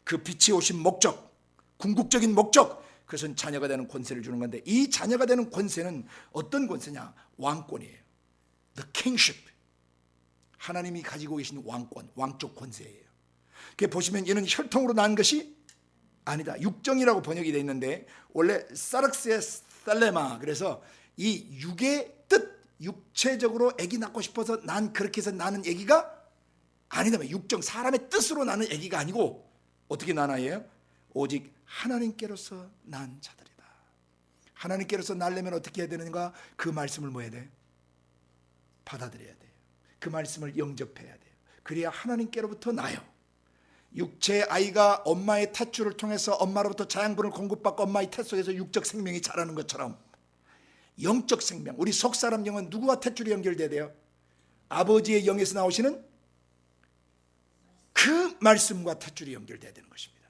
그 빛이 오신 목적, 궁극적인 목적, 그것은 자녀가 되는 권세를 주는 건데, 이 자녀가 되는 권세는 어떤 권세냐? 왕권이에요. The kingship. 하나님이 가지고 계신 왕권, 왕적 권세예요. 그게 보시면 이는 혈통으로 난 것이 아니다. 육정이라고 번역이 되어 있는데 원래 사르스의 살레마, 그래서 이 육의 뜻, 육체적으로 아기 낳고 싶어서 난 그렇게 해서 나는 아기가 아니다. 육정, 사람의 뜻으로 나는 아기가 아니고 어떻게 난 아이예요? 오직 하나님께로서 난 자들이다. 하나님께로서 날려면 어떻게 해야 되는가? 그 말씀을 뭐 해야 돼? 받아들여야 돼요. 그 말씀을 영접해야 돼요. 그래야 하나님께로부터 나요. 육체의 아이가 엄마의 탯줄을 통해서 엄마로부터 자양분을 공급받고 엄마의 태 속에서 육적 생명이 자라는 것처럼 영적 생명, 우리 속사람 영은 누구와 탯줄이 연결돼야 돼요? 아버지의 영에서 나오시는 그 말씀과 탯줄이 연결돼야 되는 것입니다.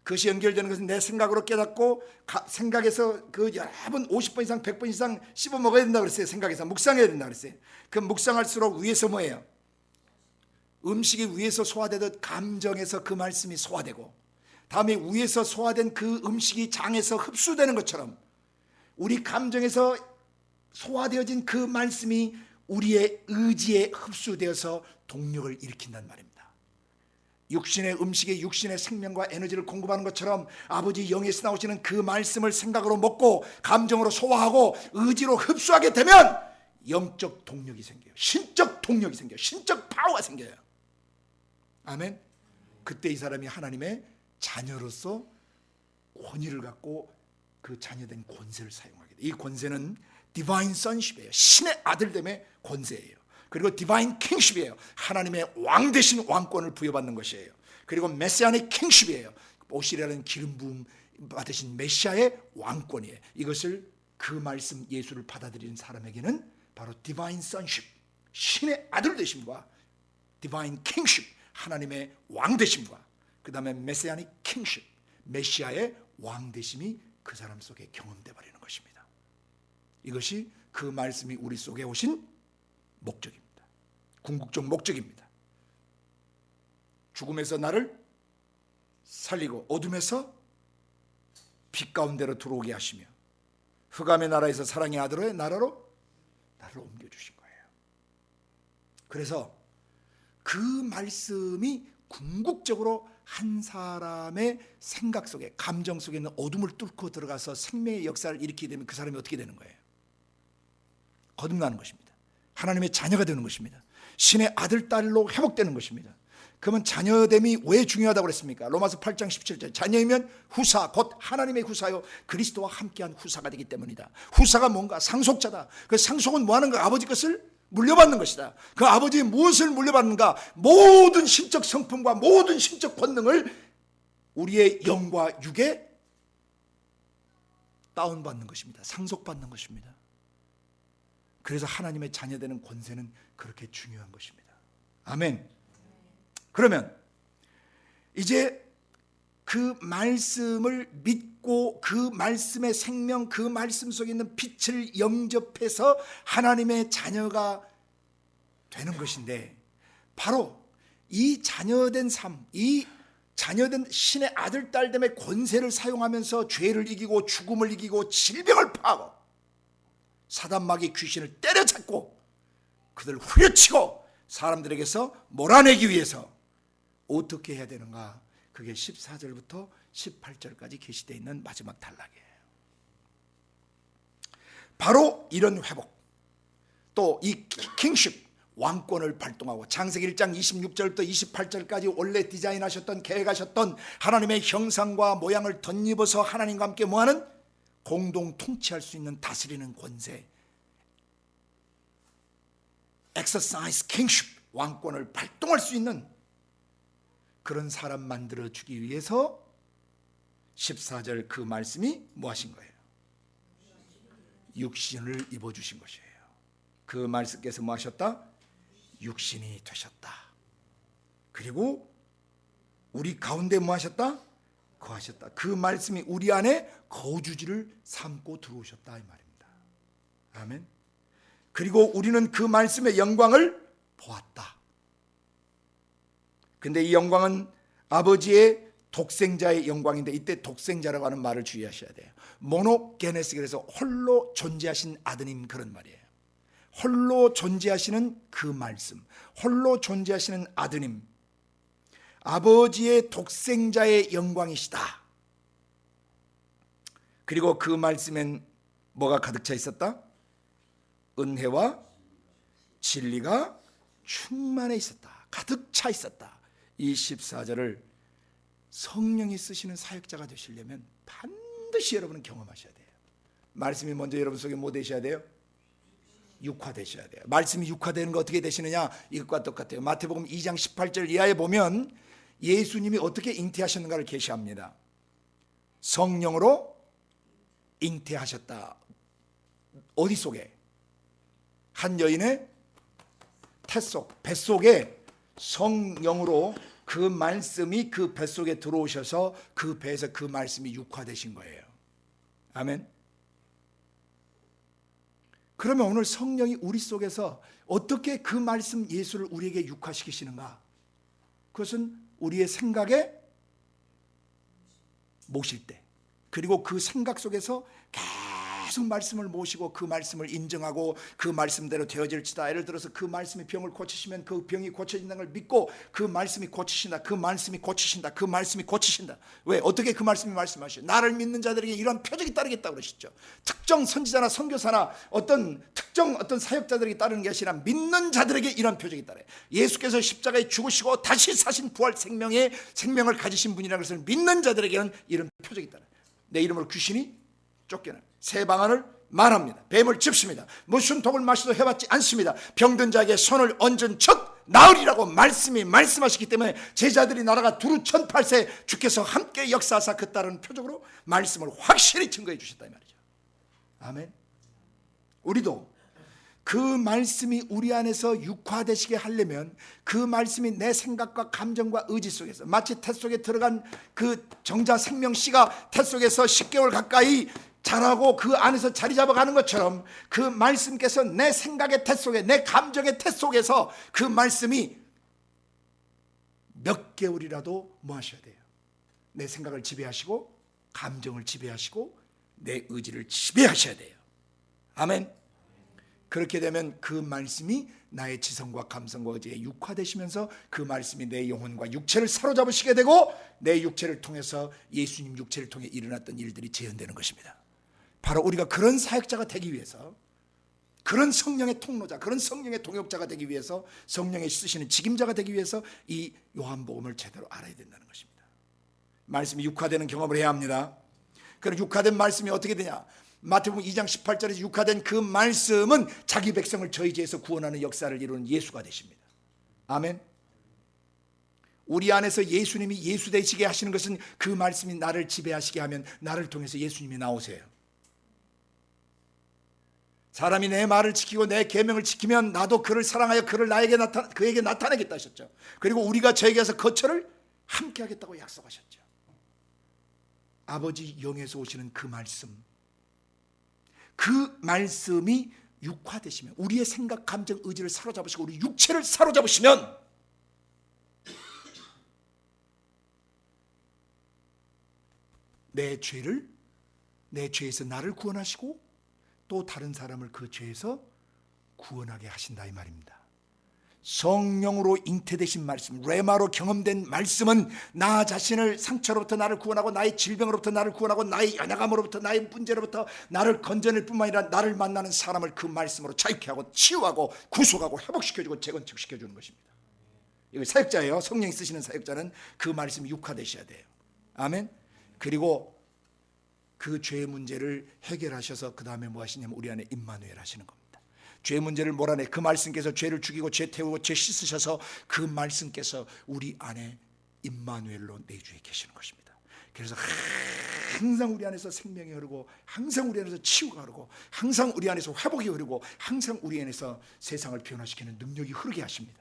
그것이 연결되는 것은 내 생각으로 깨닫고 생각에서 그 여러 번 50번 이상 100번 이상 씹어 먹어야 된다고 그랬어요. 생각에서 묵상해야 된다고 그랬어요. 그 묵상할수록 위에서 뭐예요? 음식이 위에서 소화되듯 감정에서 그 말씀이 소화되고, 다음에 위에서 소화된 그 음식이 장에서 흡수되는 것처럼 우리 감정에서 소화되어진 그 말씀이 우리의 의지에 흡수되어서 동력을 일으킨단 말입니다. 육신의 음식이 육신의 생명과 에너지를 공급하는 것처럼 아버지 영에서 나오시는 그 말씀을 생각으로 먹고 감정으로 소화하고 의지로 흡수하게 되면 영적 동력이 생겨요. 신적 동력이 생겨요. 신적 파워가 생겨요. 아멘. 그때 이 사람이 하나님의 자녀로서 권위를 갖고 그 자녀된 권세를 사용하게 돼요. 이 권세는 디바인 sonship이에요. 신의 아들됨의 권세예요. 그리고 디바인 킹십이에요. 하나님의 왕 대신 왕권을 부여받는 것이에요. 그리고 메시아닉 킹십이에요. 오시리라는 기름 부음 받으신 메시아의 왕권이에요. 이것을 그 말씀 예수를 받아들이는 사람에게는 바로 디바인 sonship, 신의 아들 되심과 디바인 킹십, 하나님의 왕 되심과 그 다음에 메시아닉 킹십, 메시아의 왕 되심이 그 사람 속에 경험돼 버리는 것입니다. 이것이 그 말씀이 우리 속에 오신 목적입니다. 궁극적 목적입니다. 죽음에서 나를 살리고 어둠에서 빛 가운데로 들어오게 하시며 흑암의 나라에서 사랑의 아들의 나라로 나를 옮겨주신 거예요. 그래서 그 말씀이 궁극적으로 한 사람의 생각 속에, 감정 속에 있는 어둠을 뚫고 들어가서 생명의 역사를 일으키게 되면 그 사람이 어떻게 되는 거예요? 거듭나는 것입니다. 하나님의 자녀가 되는 것입니다. 신의 아들, 딸로 회복되는 것입니다. 그러면 자녀됨이 왜 중요하다고 그랬습니까? 로마서 8장 17절, 자녀이면 후사, 곧 하나님의 후사요 그리스도와 함께한 후사가 되기 때문이다. 후사가 뭔가? 상속자다. 그 상속은 뭐 하는 가? 아버지 것을 물려받는 것이다. 그 아버지의 무엇을 물려받는가? 모든 신적 성품과 모든 신적 권능을 우리의 영과 육에 다운받는 것입니다. 상속받는 것입니다. 그래서 하나님의 자녀되는 권세는 그렇게 중요한 것입니다. 아멘. 그러면 이제 그 말씀을 믿고 그 말씀의 생명, 그 말씀 속에 있는 빛을 영접해서 하나님의 자녀가 되는 것인데, 바로 이 자녀된 삶, 이 자녀된 신의 아들, 딸됨의 권세를 사용하면서 죄를 이기고 죽음을 이기고 질병을 파하고 사단 마귀 귀신을 때려잡고 그들 후려치고 사람들에게서 몰아내기 위해서 어떻게 해야 되는가? 그게 14절부터 18절까지 게시되어 있는 마지막 단락이에요. 바로 이런 회복, 또 이 킹십, 왕권을 발동하고 창세기 1장 26절부터 28절까지 원래 디자인하셨던, 계획하셨던 하나님의 형상과 모양을 덧입어서 하나님과 함께 뭐하는? 공동 통치할 수 있는 다스리는 권세, exercise kingship, 왕권을 발동할 수 있는 그런 사람 만들어주기 위해서 14절 그 말씀이 뭐 하신 거예요? 육신을 입어주신 것이에요. 그 말씀께서 뭐 하셨다? 육신이 되셨다. 그리고 우리 가운데 뭐 하셨다? 거하셨다. 그 말씀이 우리 안에 거주지를 삼고 들어오셨다 이 말입니다. 아멘. 그리고 우리는 그 말씀의 영광을 보았다. 근데 이 영광은 아버지의 독생자의 영광인데, 이때 독생자라고 하는 말을 주의하셔야 돼요. 모노게네스, 그래서 홀로 존재하신 아드님, 그런 말이에요. 홀로 존재하시는 그 말씀, 홀로 존재하시는 아드님, 아버지의 독생자의 영광이시다. 그리고 그 말씀엔 뭐가 가득 차 있었다? 은혜와 진리가 충만해 있었다. 가득 차 있었다. 이 14절을 성령이 쓰시는 사역자가 되시려면 반드시 여러분은 경험하셔야 돼요. 말씀이 먼저 여러분 속에 뭐 되셔야 돼요? 육화되셔야 돼요. 말씀이 육화되는 거 어떻게 되시느냐? 이것과 똑같아요. 마태복음 2장 18절 이하에 보면 예수님이 어떻게 잉태하셨는가를 계시합니다. 성령으로 잉태하셨다. 어디 속에? 한 여인의 태속, 뱃속에 성령으로 그 말씀이 그 뱃속에 들어오셔서 그 배에서 그 말씀이 육화되신 거예요. 아멘. 그러면 오늘 성령이 우리 속에서 어떻게 그 말씀 예수를 우리에게 육화시키시는가? 그것은 우리의 생각에 모실 때, 그리고 그 생각 속에서 계속 말씀을 모시고 그 말씀을 인정하고 그 말씀대로 되어질지다. 예를 들어서 그 말씀이 병을 고치시면 그 병이 고쳐진다는 걸 믿고 그 말씀이 고치신다, 그 말씀이 고치신다, 그 말씀이 고치신다. 왜? 어떻게 그 말씀이 말씀하시죠? 나를 믿는 자들에게 이런 표적이 따르겠다고 그러시죠. 특정 선지자나 선교사나 어떤 특정 사역자들에게 따르는 게 아니라 믿는 자들에게 이런 표적이 따라요. 예수께서 십자가에 죽으시고 다시 사신 부활 생명을 가지신 분이라는 것을 믿는 자들에게는 이런 표적이 따라요. 내 이름으로 귀신이 쫓겨나요. 새 방언을 말합니다. 뱀을 짚습니다. 무슨 독을 마셔도 해봤지 않습니다. 병든 자에게 손을 얹은 척 나으리라고 말씀하시기 때문에 제자들이 나라가 두루 1008세 주께서 함께 역사하사 그 따른 표적으로 말씀을 확실히 증거해 주셨다 이 말이죠. 아멘. 우리도 그 말씀이 우리 안에서 육화되시게 하려면 그 말씀이 내 생각과 감정과 의지 속에서, 마치 태 속에 들어간 그 정자 생명씨가 태 속에서 10개월 가까이 자라고 그 안에서 자리 잡아가는 것처럼 그 말씀께서 내 생각의 태 속에, 내 감정의 태 속에서 그 말씀이 몇 개월이라도 뭐 하셔야 돼요? 내 생각을 지배하시고 감정을 지배하시고 내 의지를 지배하셔야 돼요. 아멘. 그렇게 되면 그 말씀이 나의 지성과 감성과 의지에 육화되시면서 그 말씀이 내 영혼과 육체를 사로잡으시게 되고 내 육체를 통해서 예수님 육체를 통해 일어났던 일들이 재현되는 것입니다. 바로 우리가 그런 사역자가 되기 위해서, 그런 성령의 통로자, 그런 성령의 동역자가 되기 위해서, 성령의 쓰시는 직임자가 되기 위해서 이 요한복음을 제대로 알아야 된다는 것입니다. 말씀이 육화되는 경험을 해야 합니다. 그럼 육화된 말씀이 어떻게 되냐? 마태복음 2장 18절에서 육화된 그 말씀은 자기 백성을 저희 죄에서 구원하는 역사를 이루는 예수가 되십니다. 아멘. 우리 안에서 예수님이 예수 되시게 하시는 것은 그 말씀이 나를 지배하시게 하면 나를 통해서 예수님이 나오세요. 사람이 내 말을 지키고 내 계명을 지키면 나도 그를 사랑하여 그에게 나타내겠다 하셨죠. 그리고 우리가 저에게서 거처를 함께 하겠다고 약속하셨죠. 아버지 영에서 오시는 그 말씀이 육화되시면, 우리의 생각, 감정, 의지를 사로잡으시고 우리 육체를 사로잡으시면 내 죄에서 나를 구원하시고 또 다른 사람을 그 죄에서 구원하게 하신다 이 말입니다. 성령으로 잉태되신 말씀, 레마로 경험된 말씀은 나 자신을 상처로부터 나를 구원하고 나의 질병으로부터 나를 구원하고 나의 연약함으로부터 나의 문제로부터 나를 건져낼 뿐만 아니라 나를 만나는 사람을 그 말씀으로 자유케 하고 치유하고 구속하고 회복시켜주고 재건축시켜주는 것입니다. 이거 사역자예요. 성령이 쓰시는 사역자는 그 말씀이 육화되셔야 돼요. 아멘. 그리고 그 죄의 문제를 해결하셔서 그 다음에 뭐 하시냐면 우리 안에 임마누엘 하시는 겁니다. 죄 문제를 몰아내 그 말씀께서 죄를 죽이고 죄 태우고 죄 씻으셔서 그 말씀께서 우리 안에 임마누엘로 내주에 계시는 것입니다. 그래서 항상 우리 안에서 생명이 흐르고 항상 우리 안에서 치유가 흐르고 항상 우리 안에서 회복이 흐르고 항상 우리 안에서 세상을 변화시키는 능력이 흐르게 하십니다.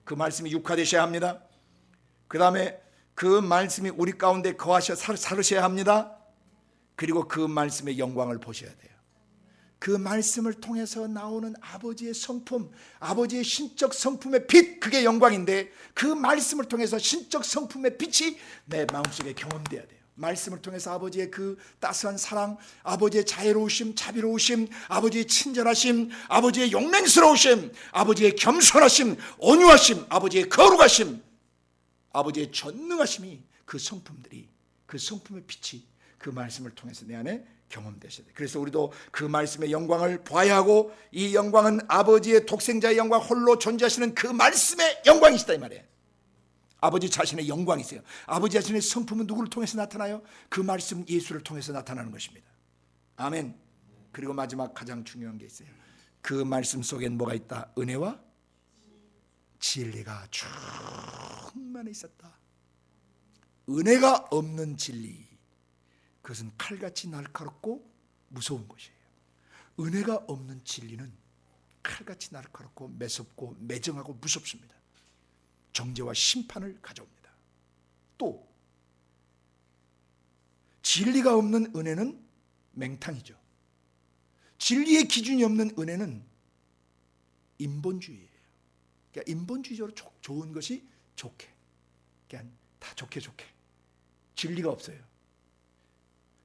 그 말씀이 육화되셔야 합니다. 그 다음에 그 말씀이 우리 가운데 거하셔 살으셔야 합니다. 그리고 그 말씀의 영광을 보셔야 돼요. 그 말씀을 통해서 나오는 아버지의 성품, 아버지의 신적 성품의 빛, 그게 영광인데 그 말씀을 통해서 신적 성품의 빛이 내 마음속에 경험돼야 돼요. 말씀을 통해서 아버지의 그 따스한 사랑, 아버지의 자애로우심, 자비로우심, 아버지의 친절하심, 아버지의 용맹스러우심, 아버지의 겸손하심, 온유하심, 아버지의 거룩하심, 아버지의 전능하심이 그 성품들이, 그 성품의 빛이 그 말씀을 통해서 내 안에 경험되셔야 돼요. 그래서 우리도 그 말씀의 영광을 봐야 하고, 이 영광은 아버지의 독생자의 영광, 홀로 존재하시는 그 말씀의 영광이시다 이 말이에요. 아버지 자신의 영광이세요. 아버지 자신의 성품은 누구를 통해서 나타나요? 그 말씀 예수를 통해서 나타나는 것입니다. 아멘. 그리고 마지막 가장 중요한 게 있어요. 그 말씀 속엔 뭐가 있다? 은혜와 진리가 충만해 있었다. 은혜가 없는 진리, 그것은 칼같이 날카롭고 무서운 것이에요. 은혜가 없는 진리는 칼같이 날카롭고 매섭고 매정하고 무섭습니다. 정죄와 심판을 가져옵니다. 또 진리가 없는 은혜는 맹탕이죠. 진리의 기준이 없는 은혜는 인본주의예요. 그러니까 인본주의적으로 좋은 것이 좋게, 그냥 다 좋게 진리가 없어요.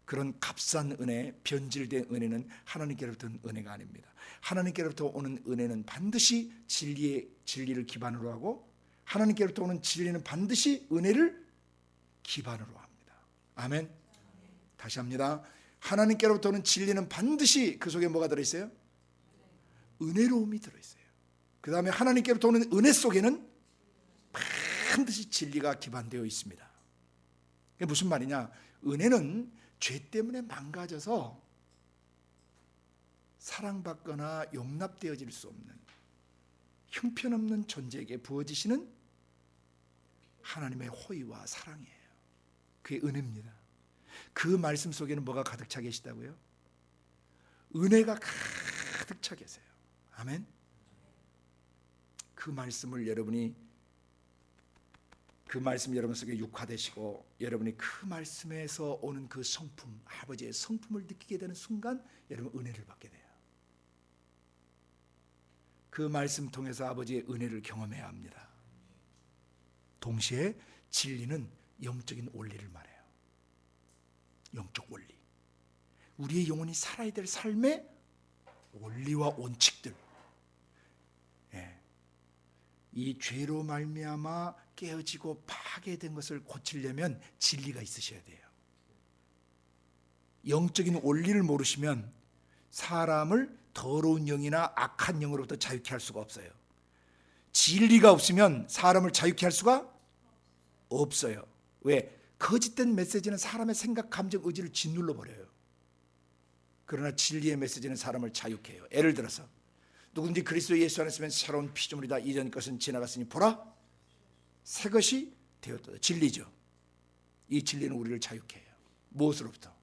그런 값싼 은혜, 변질된 은혜는 하나님께로부터 온 은혜가 아닙니다. 하나님께로부터 오는 은혜는 반드시 진리를 기반으로 하고, 하나님께로부터 오는 진리는 반드시 은혜를 기반으로 합니다. 아멘. 다시 합니다. 하나님께로부터 오는 진리는 반드시 그 속에 뭐가 들어있어요? 은혜로움이 들어있어요. 그 다음에 하나님께로부터 오는 은혜 속에는 반드시 진리가 기반되어 있습니다. 그게 무슨 말이냐? 은혜는 죄 때문에 망가져서 사랑받거나 용납되어질 수 없는 형편없는 존재에게 부어지시는 하나님의 호의와 사랑이에요. 그게 은혜입니다. 그 말씀 속에는 뭐가 가득 차 계시다고요? 은혜가 가득 차 계세요. 아멘. 그 말씀을 여러분 속에 육화되시고, 여러분이 그 말씀에서 오는 그 성품, 아버지의 성품을 느끼게 되는 순간 여러분 은혜를 받게 돼요. 그 말씀 통해서 아버지의 은혜를 경험해야 합니다. 동시에 진리는 영적인 원리를 말해요. 영적 원리, 우리의 영혼이 살아야 될 삶의 원리와 원칙들, 이 죄로 말미암아 깨어지고 파괴된 것을 고치려면 진리가 있으셔야 돼요. 영적인 원리를 모르시면 사람을 더러운 영이나 악한 영으로부터 자유케 할 수가 없어요. 진리가 없으면 사람을 자유케 할 수가 없어요. 왜? 거짓된 메시지는 사람의 생각, 감정, 의지를 짓눌러 버려요. 그러나 진리의 메시지는 사람을 자유케 해요. 예를 들어서 누구든지 그리스도 예수 안에 있으면 새로운 피조물이다. 이전 것은 지나갔으니 보라 새 것이 되었다. 진리죠. 이 진리는 우리를 자유케 해요. 무엇으로부터?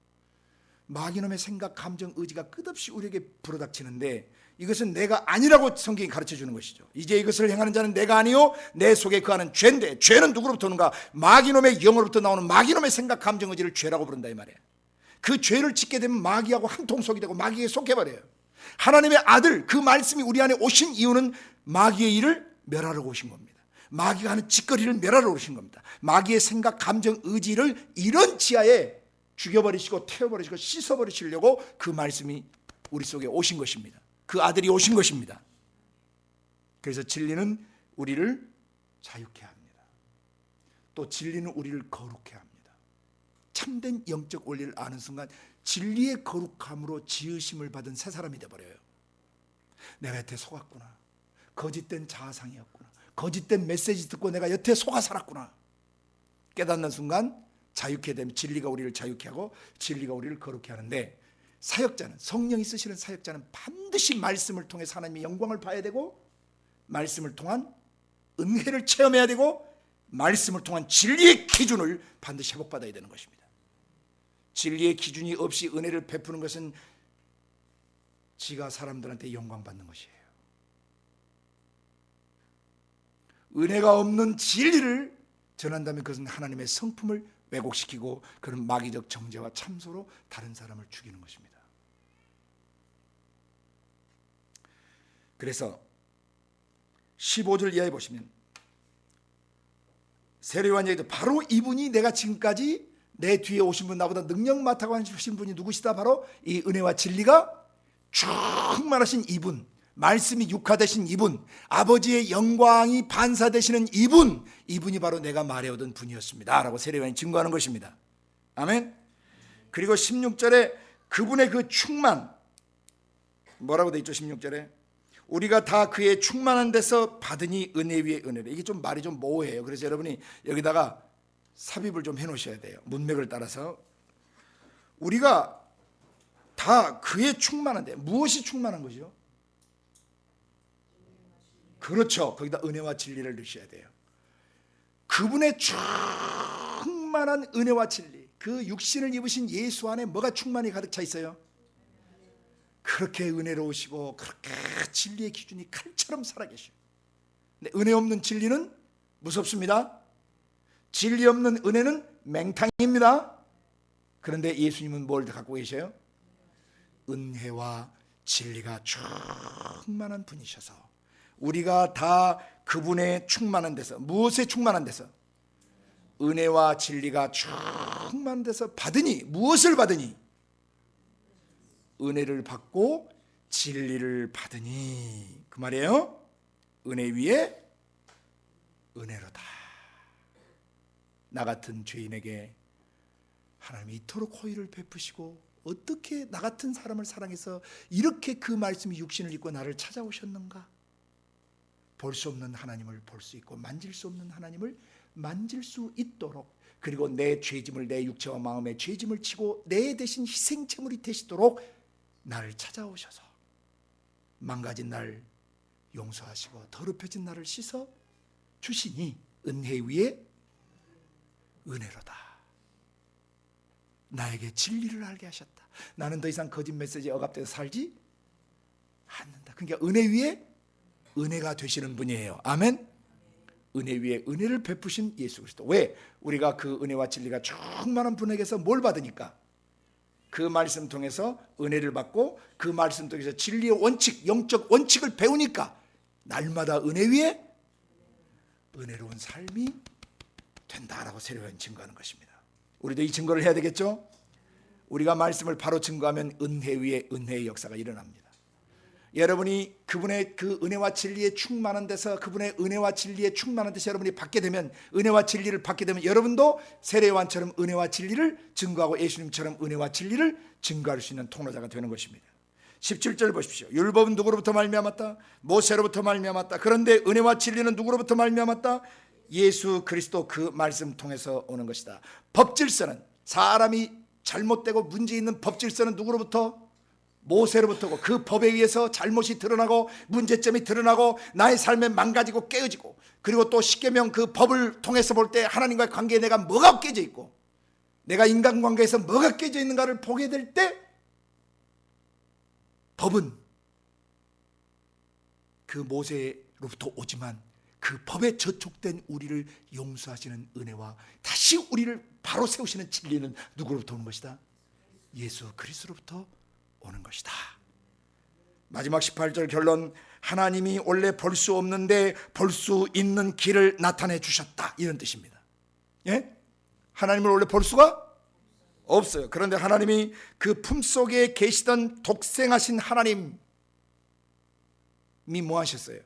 마귀놈의 생각, 감정, 의지가 끝없이 우리에게 불어닥치는데, 이것은 내가 아니라고 성경이 가르쳐 주는 것이죠. 이제 이것을 행하는 자는 내가 아니요 내 속에 거하는 죄인데, 죄는 누구로부터 오는가? 마귀놈의 영으로부터 나오는 마귀놈의 생각, 감정, 의지를 죄라고 부른다 이 말이에요. 그 죄를 짓게 되면 마귀하고 한통속이 되고 마귀에게 속해버려요. 하나님의 아들, 그 말씀이 우리 안에 오신 이유는 마귀의 일을 멸하러 오신 겁니다. 마귀가 하는 짓거리를 멸하러 오신 겁니다. 마귀의 생각, 감정, 의지를 이런 지하에 죽여버리시고 태워버리시고 씻어버리시려고 그 말씀이 우리 속에 오신 것입니다. 그 아들이 오신 것입니다. 그래서 진리는 우리를 자유케 합니다. 또 진리는 우리를 거룩케 합니다. 참된 영적 원리를 아는 순간 진리의 거룩함으로 지으심을 받은 새 사람이 되어버려요. 내가 여태 속았구나. 거짓된 자아상이었구나. 거짓된 메시지 듣고 내가 여태 속아 살았구나. 깨닫는 순간 자유케 되면 진리가 우리를 자유케 하고 진리가 우리를 거룩케 하는데, 사역자는, 성령이 쓰시는 사역자는 반드시 말씀을 통해서 하나님의 영광을 봐야 되고, 말씀을 통한 은혜를 체험해야 되고, 말씀을 통한 진리의 기준을 반드시 회복받아야 되는 것입니다. 진리의 기준이 없이 은혜를 베푸는 것은 지가 사람들한테 영광 받는 것이에요. 은혜가 없는 진리를 전한다면 그것은 하나님의 성품을 왜곡시키고 그런 마귀적 정죄와 참소로 다른 사람을 죽이는 것입니다. 그래서 15절 이하에 보시면 세례요한 얘기도 바로 이분이, 내가 지금까지 내 뒤에 오신 분, 나보다 능력 맡아고 하신 분이 누구시다? 바로 이 은혜와 진리가 충만하신 이분, 말씀이 육화되신 이분, 아버지의 영광이 반사되시는 이분이 바로 내가 말해오던 분이었습니다 라고 세례요한이 증거하는 것입니다. 아멘. 그리고 16절에 그분의 그 충만, 뭐라고 되어 있죠? 16절에 우리가 다 그의 충만한 데서 받으니 은혜 위에 은혜를. 이게 좀 말이 좀 모호해요. 그래서 여러분이 여기다가 삽입을 좀 해놓으셔야 돼요. 문맥을 따라서. 우리가 다 그의 충만한데, 무엇이 충만한 것이요? 그렇죠. 거기다 은혜와 진리를 넣으셔야 돼요. 그분의 충만한 은혜와 진리, 그 육신을 입으신 예수 안에 뭐가 충만히 가득 차 있어요? 그렇게 은혜로우시고 그렇게 진리의 기준이 칼처럼 살아계시고. 근데 은혜 없는 진리는 무섭습니다. 진리 없는 은혜는 맹탕입니다. 그런데 예수님은 뭘 갖고 계셔요? 은혜와 진리가 충만한 분이셔서 우리가 다 그분의 충만한 데서, 무엇에 충만한 데서? 은혜와 진리가 충만한 데서 받으니, 무엇을 받으니? 은혜를 받고 진리를 받으니, 그 말이에요. 은혜 위에 은혜로다. 나 같은 죄인에게 하나님이 이토록 호의를 베푸시고 어떻게 나 같은 사람을 사랑해서 이렇게 그 말씀이 육신을 입고 나를 찾아오셨는가? 볼 수 없는 하나님을 볼 수 있고 만질 수 없는 하나님을 만질 수 있도록, 그리고 내 죄짐을, 내 육체와 마음의 죄짐을 지고 내 대신 희생제물이 되시도록 나를 찾아오셔서 망가진 날 용서하시고 더럽혀진 나를 씻어 주시니 은혜 위에 은혜로다. 나에게 진리를 알게 하셨다. 나는 더 이상 거짓 메시지에 억압돼서 살지 않는다. 그러니까 은혜 위에 은혜가 되시는 분이에요. 아멘. 은혜 위에 은혜를 베푸신 예수 그리스도. 왜? 우리가 그 은혜와 진리가 충만한 분에게서 뭘 받으니까? 그 말씀 통해서 은혜를 받고 그 말씀 통해서 진리의 원칙, 영적 원칙을 배우니까 날마다 은혜 위에 은혜로운 삶이 된다라고 세례요한이 증거하는 것입니다. 우리도 이 증거를 해야 되겠죠? 우리가 말씀을 바로 증거하면 은혜 위에 은혜의 역사가 일어납니다. 여러분이 그분의 그 은혜와 진리에 충만한 데서, 그분의 은혜와 진리에 충만한 데서 여러분이 받게 되면, 은혜와 진리를 받게 되면 여러분도 세례요한처럼 은혜와 진리를 증거하고 예수님처럼 은혜와 진리를 증거할 수 있는 통로자가 되는 것입니다. 17절 보십시오. 율법은 누구로부터 말미암았다? 모세로부터 말미암았다. 그런데 은혜와 진리는 누구로부터 말미암았다? 예수 그리스도 그 말씀 통해서 오는 것이다. 법질서는, 사람이 잘못되고 문제 있는 법질서는 누구로부터? 모세로부터고, 그 법에 의해서 잘못이 드러나고 문제점이 드러나고 나의 삶에 망가지고 깨어지고, 그리고 또 십계명 그 법을 통해서 볼 때 하나님과의 관계에 내가 뭐가 깨져 있고 내가 인간관계에서 뭐가 깨져 있는가를 보게 될 때 법은 그 모세로부터 오지만 그 법에 저촉된 우리를 용서하시는 은혜와 다시 우리를 바로 세우시는 진리는 누구로부터 오는 것이다? 예수 그리스도로부터 오는 것이다. 마지막 18절 결론, 하나님이 원래 볼 수 없는데 볼 수 있는 길을 나타내 주셨다, 이런 뜻입니다. 예? 하나님을 원래 볼 수가 없어요. 그런데 하나님이 그 품속에 계시던 독생하신 하나님이 뭐 하셨어요?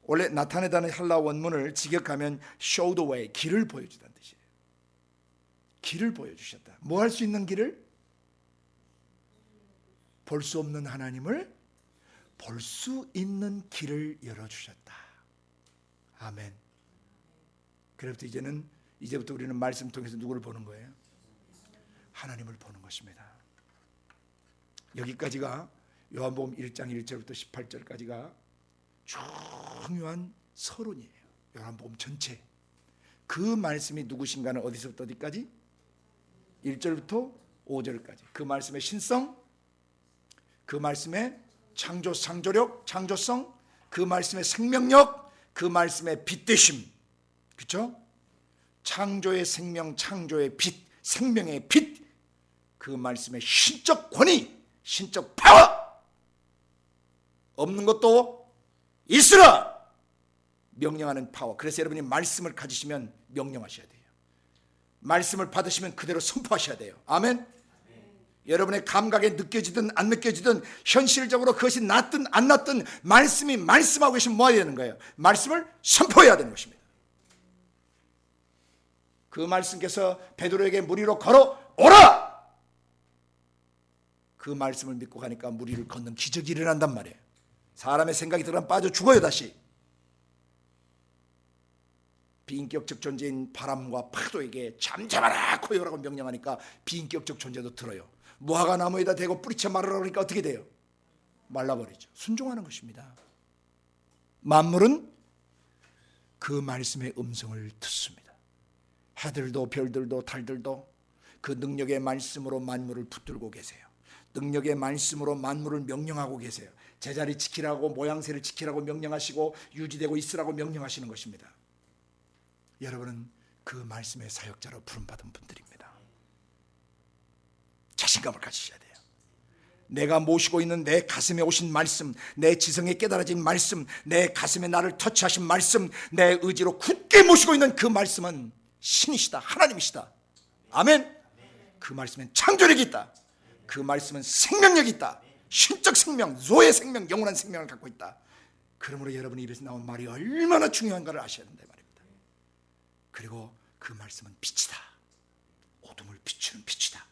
원래 나타내다는 헬라 원문을 직역하면 show the way, 길을 보여주다는 뜻이에요. 길을 보여주셨다. 뭐 할 수 있는 길을? 볼 수 없는 하나님을 볼 수 있는 길을 열어주셨다. 아멘. 그래부터 이제부터 우리는 말씀 통해서 누구를 보는 거예요? 하나님을 보는 것입니다. 여기까지가 요한복음 1장 1절부터 18절까지가 중요한 서론이에요. 요한복음 전체. 그 말씀이 누구신가는 어디서부터 어디까지? 1절부터 5절까지. 그 말씀의 신성, 그 말씀의 창조력, 창조성, 그 말씀의 생명력, 그 말씀의 빛 되심. 그렇죠? 창조의 생명, 창조의 빛, 생명의 빛. 그 말씀의 신적 권위, 신적 파워. 없는 것도 있으라 명령하는 파워. 그래서 여러분이 말씀을 가지시면 명령하셔야 돼요. 말씀을 받으시면 그대로 선포하셔야 돼요. 아멘. 여러분의 감각에 느껴지든 안 느껴지든 현실적으로 그것이 낫든 안 낫든 말씀이 말씀하고 계시면 뭐 해야 되는 거예요? 말씀을 선포해야 되는 것입니다. 그 말씀께서 베드로에게 물 위로 걸어오라! 그 말씀을 믿고 가니까 물 위를 걷는 기적이 일어난단 말이에요. 사람의 생각이 들어가면 빠져 죽어요. 다시 비인격적 존재인 바람과 파도에게 잠잠하라 고요라고 명령하니까 비인격적 존재도 들어요. 무화과 나무에다 대고 뿌리채 말으라 그러니까 어떻게 돼요? 말라버리죠. 순종하는 것입니다. 만물은 그 말씀의 음성을 듣습니다. 해들도 별들도 달들도 그 능력의 말씀으로 만물을 붙들고 계세요. 능력의 말씀으로 만물을 명령하고 계세요. 제자리 지키라고, 모양새를 지키라고 명령하시고 유지되고 있으라고 명령하시는 것입니다. 여러분은 그 말씀의 사역자로 부름받은 분들입니다. 자신감을 가지셔야 돼요. 내가 모시고 있는 내 가슴에 오신 말씀, 내 지성에 깨달아진 말씀, 내 가슴에 나를 터치하신 말씀, 내 의지로 굳게 모시고 있는 그 말씀은 신이시다, 하나님이시다. 아멘. 그 말씀엔 창조력이 있다. 그 말씀은 생명력이 있다. 신적 생명, 조의 생명, 영원한 생명을 갖고 있다. 그러므로 여러분의 입에서 나온 말이 얼마나 중요한가를 아셔야 된다 말입니다. 그리고 그 말씀은 빛이다. 어둠을 비추는 빛이다.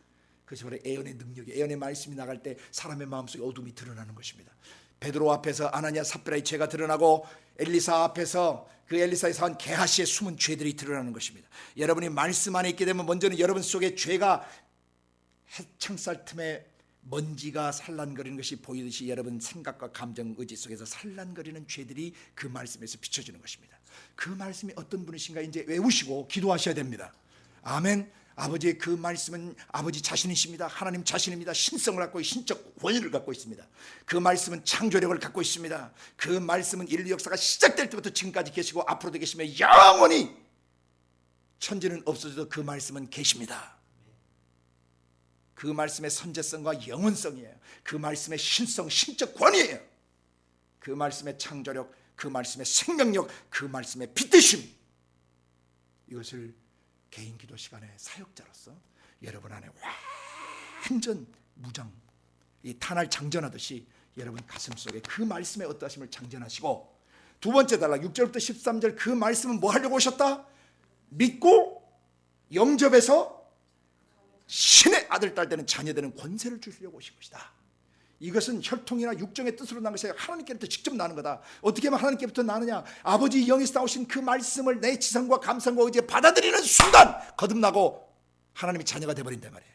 그래서 바로 애언의 능력이, 애언의 말씀이 나갈 때 사람의 마음속에 어둠이 드러나는 것입니다. 베드로 앞에서 아나니아 삽비라의 죄가 드러나고 엘리사 앞에서 그 엘리사에서 한 게하시의 숨은 죄들이 드러나는 것입니다. 여러분이 말씀 안에 있게 되면 먼저는 여러분 속에 죄가 해창살 틈에 먼지가 산란거리는 것이 보이듯이 여러분 생각과 감정, 의지 속에서 산란거리는 죄들이 그 말씀에서 비춰지는 것입니다. 그 말씀이 어떤 분이신가 이제 외우시고 기도하셔야 됩니다. 아멘. 아버지의 그 말씀은 아버지 자신이십니다. 하나님 자신입니다. 신성을 갖고 신적 권위를 갖고 있습니다. 그 말씀은 창조력을 갖고 있습니다. 그 말씀은 인류 역사가 시작될 때부터 지금까지 계시고 앞으로도 계시며 영원히 천지는 없어져도 그 말씀은 계십니다. 그 말씀의 선제성과 영원성이에요. 그 말씀의 신성, 신적 권위예요. 그 말씀의 창조력, 그 말씀의 생명력, 그 말씀의 빛되심. 이것을 개인 기도 시간에 사역자로서 여러분 안에 완전 무장, 이 탄알 장전하듯이 여러분 가슴 속에 그 말씀의 어떠하심을 장전하시고, 두 번째 단락 6절부터 13절 그 말씀은 뭐 하려고 오셨다? 믿고 영접해서 신의 아들, 딸 되는 자녀 되는 권세를 주시려고 오신 것이다. 이것은 혈통이나 육정의 뜻으로 난 것이 아니라 하나님께로부터 직접 나는 거다. 어떻게 하면 하나님께부터 나느냐? 아버지 영에서 나오신 그 말씀을 내 지성과 감성과 의지에 받아들이는 순간 거듭나고 하나님의 자녀가 되어버린단 말이에요.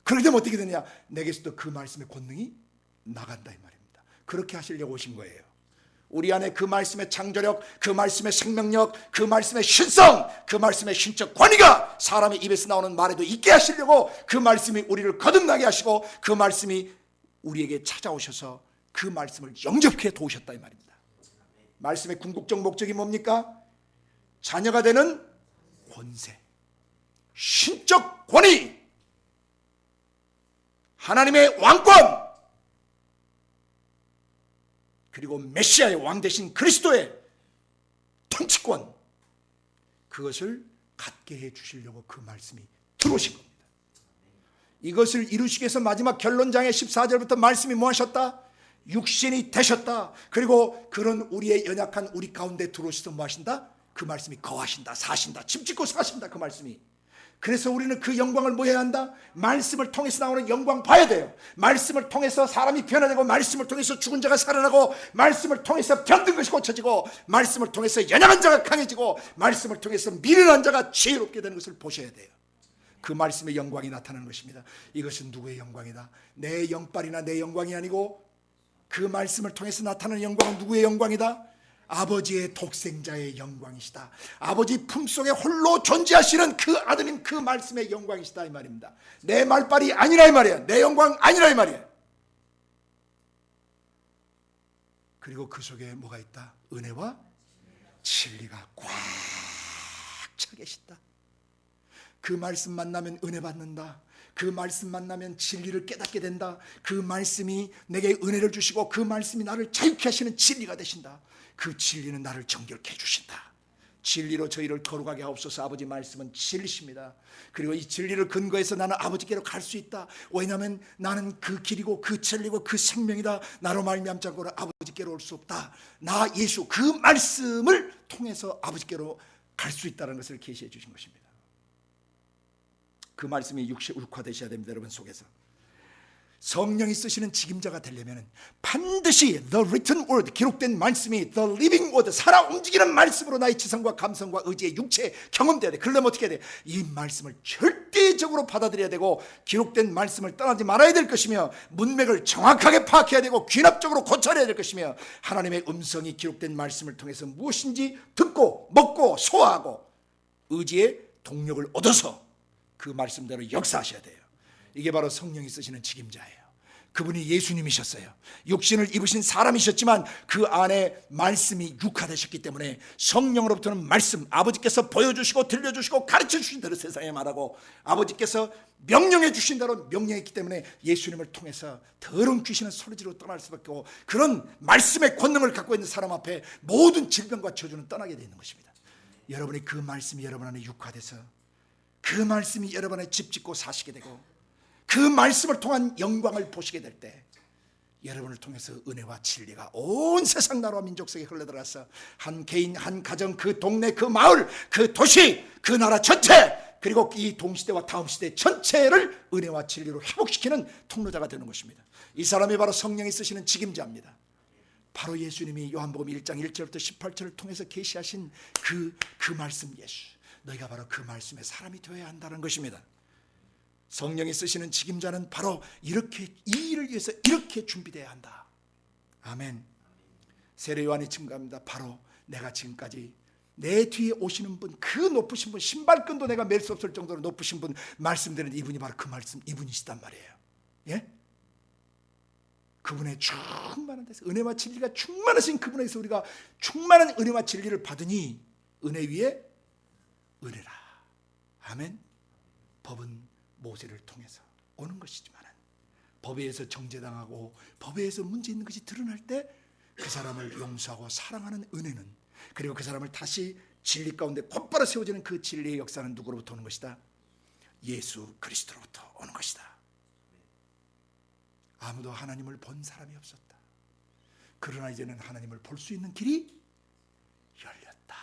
그렇게 되면 어떻게 되느냐? 내게서도 그 말씀의 권능이 나간다 이 말입니다. 그렇게 하시려고 오신 거예요. 우리 안에 그 말씀의 창조력, 그 말씀의 생명력, 그 말씀의 신성, 그 말씀의 신적 권위가 사람의 입에서 나오는 말에도 있게 하시려고 그 말씀이 우리를 거듭나게 하시고 그 말씀이 우리에게 찾아오셔서 그 말씀을 영접해 도우셨다 이 말입니다. 말씀의 궁극적 목적이 뭡니까? 자녀가 되는 권세, 신적 권위, 하나님의 왕권, 그리고 메시아의 왕 대신 그리스도의 통치권, 그것을 갖게 해 주시려고 그 말씀이 들어오신 겁니다. 이것을 이루시기 위해서 마지막 결론장의 14절부터 말씀이 뭐 하셨다? 육신이 되셨다. 그리고 그런 우리의 연약한 우리 가운데 들어오셔서 뭐 하신다? 그 말씀이 거하신다, 사신다, 집 짓고 사신다. 그 말씀이. 그래서 우리는 그 영광을 뭐 해야 한다? 말씀을 통해서 나오는 영광 봐야 돼요. 말씀을 통해서 사람이 변화되고, 말씀을 통해서 죽은 자가 살아나고, 말씀을 통해서 병든 것이 고쳐지고, 말씀을 통해서 연약한 자가 강해지고, 말씀을 통해서 미련한 자가 지혜롭게 되는 것을 보셔야 돼요. 그 말씀의 영광이 나타나는 것입니다. 이것은 누구의 영광이다? 내 영빨이나 내 영광이 아니고 그 말씀을 통해서 나타나는 영광은 누구의 영광이다? 아버지의 독생자의 영광이시다. 아버지 품속에 홀로 존재하시는 그 아드님 그 말씀의 영광이시다 이 말입니다. 내 말빨이 아니라 이 말이야. 내 영광 아니라 이 말이야. 그리고 그 속에 뭐가 있다? 은혜와 진리가 꽉 차 계시다. 그 말씀 만나면 은혜 받는다. 그 말씀 만나면 진리를 깨닫게 된다. 그 말씀이 내게 은혜를 주시고 그 말씀이 나를 자유케 하시는 진리가 되신다. 그 진리는 나를 정결케 해주신다. 진리로 저희를 거룩하게 하옵소서. 아버지 말씀은 진리십니다. 그리고 이 진리를 근거해서 나는 아버지께로 갈 수 있다. 왜냐하면 나는 그 길이고 그 진리고 그 생명이다. 나로 말미암지 않고는 아버지께로 올 수 없다. 나 예수 그 말씀을 통해서 아버지께로 갈 수 있다는 것을 계시해 주신 것입니다. 그 말씀이 육화되셔야 됩니다. 여러분 속에서 성령이 쓰시는 직임자가 되려면 반드시 the written word, 기록된 말씀이 the living word, 살아 움직이는 말씀으로 나의 지성과 감성과 의지의 육체에 경험돼야 돼. 그러려면 어떻게 해야 돼? 이 말씀을 절대적으로 받아들여야 되고 기록된 말씀을 떠나지 말아야 될 것이며 문맥을 정확하게 파악해야 되고 귀납적으로 고찰해야 될 것이며 하나님의 음성이 기록된 말씀을 통해서 무엇인지 듣고 먹고 소화하고 의지의 동력을 얻어서 그 말씀대로 역사하셔야 돼요. 이게 바로 성령이 쓰시는 직임자예요. 그분이 예수님이셨어요. 육신을 입으신 사람이셨지만 그 안에 말씀이 육화되셨기 때문에 성령으로부터는 말씀, 아버지께서 보여주시고 들려주시고 가르쳐주신 대로 세상에 말하고 아버지께서 명령해 주신 대로 명령했기 때문에 예수님을 통해서 더러운 귀신은 소리지르고 떠날 수밖에 없고 그런 말씀의 권능을 갖고 있는 사람 앞에 모든 질병과 저주는 떠나게 되어 있는 것입니다. 여러분이 그 말씀이 여러분 안에 육화돼서 그 말씀이 여러분 안에 집 짓고 사시게 되고 그 말씀을 통한 영광을 보시게 될 때 여러분을 통해서 은혜와 진리가 온 세상 나라와 민족 속에 흘러들어가서 한 개인, 한 가정, 그 동네, 그 마을, 그 도시, 그 나라 전체 그리고 이 동시대와 다음 시대 전체를 은혜와 진리로 회복시키는 통로자가 되는 것입니다. 이 사람이 바로 성령이 쓰시는 직임자입니다. 바로 예수님이 요한복음 1장 1절부터 18절을 통해서 계시하신 그 말씀 예수, 너희가 바로 그 말씀의 사람이 되어야 한다는 것입니다. 성령이 쓰시는 직임자는 바로 이렇게 이 일을 위해서 이렇게 준비되어야 한다. 아멘. 세례 요한이 증거합니다. 바로 내가 지금까지 내 뒤에 오시는 분, 그 높으신 분, 신발끈도 내가 맬 수 없을 정도로 높으신 분 말씀드리는 이분이 바로 그 말씀 이분이시단 말이에요. 예? 그분의 충만한 데서 은혜와 진리가 충만하신 그분에서 우리가 충만한 은혜와 진리를 받으니 은혜 위에 은혜라. 아멘. 법은 모세를 통해서 오는 것이지만 법에 의해서 정죄당하고 법에 의해서 문제 있는 것이 드러날 때 그 사람을 용서하고 사랑하는 은혜는 그리고 그 사람을 다시 진리 가운데 곧바로 세워지는 그 진리의 역사는 누구로부터 오는 것이다? 예수 그리스도로부터 오는 것이다. 아무도 하나님을 본 사람이 없었다. 그러나 이제는 하나님을 볼 수 있는 길이 열렸다.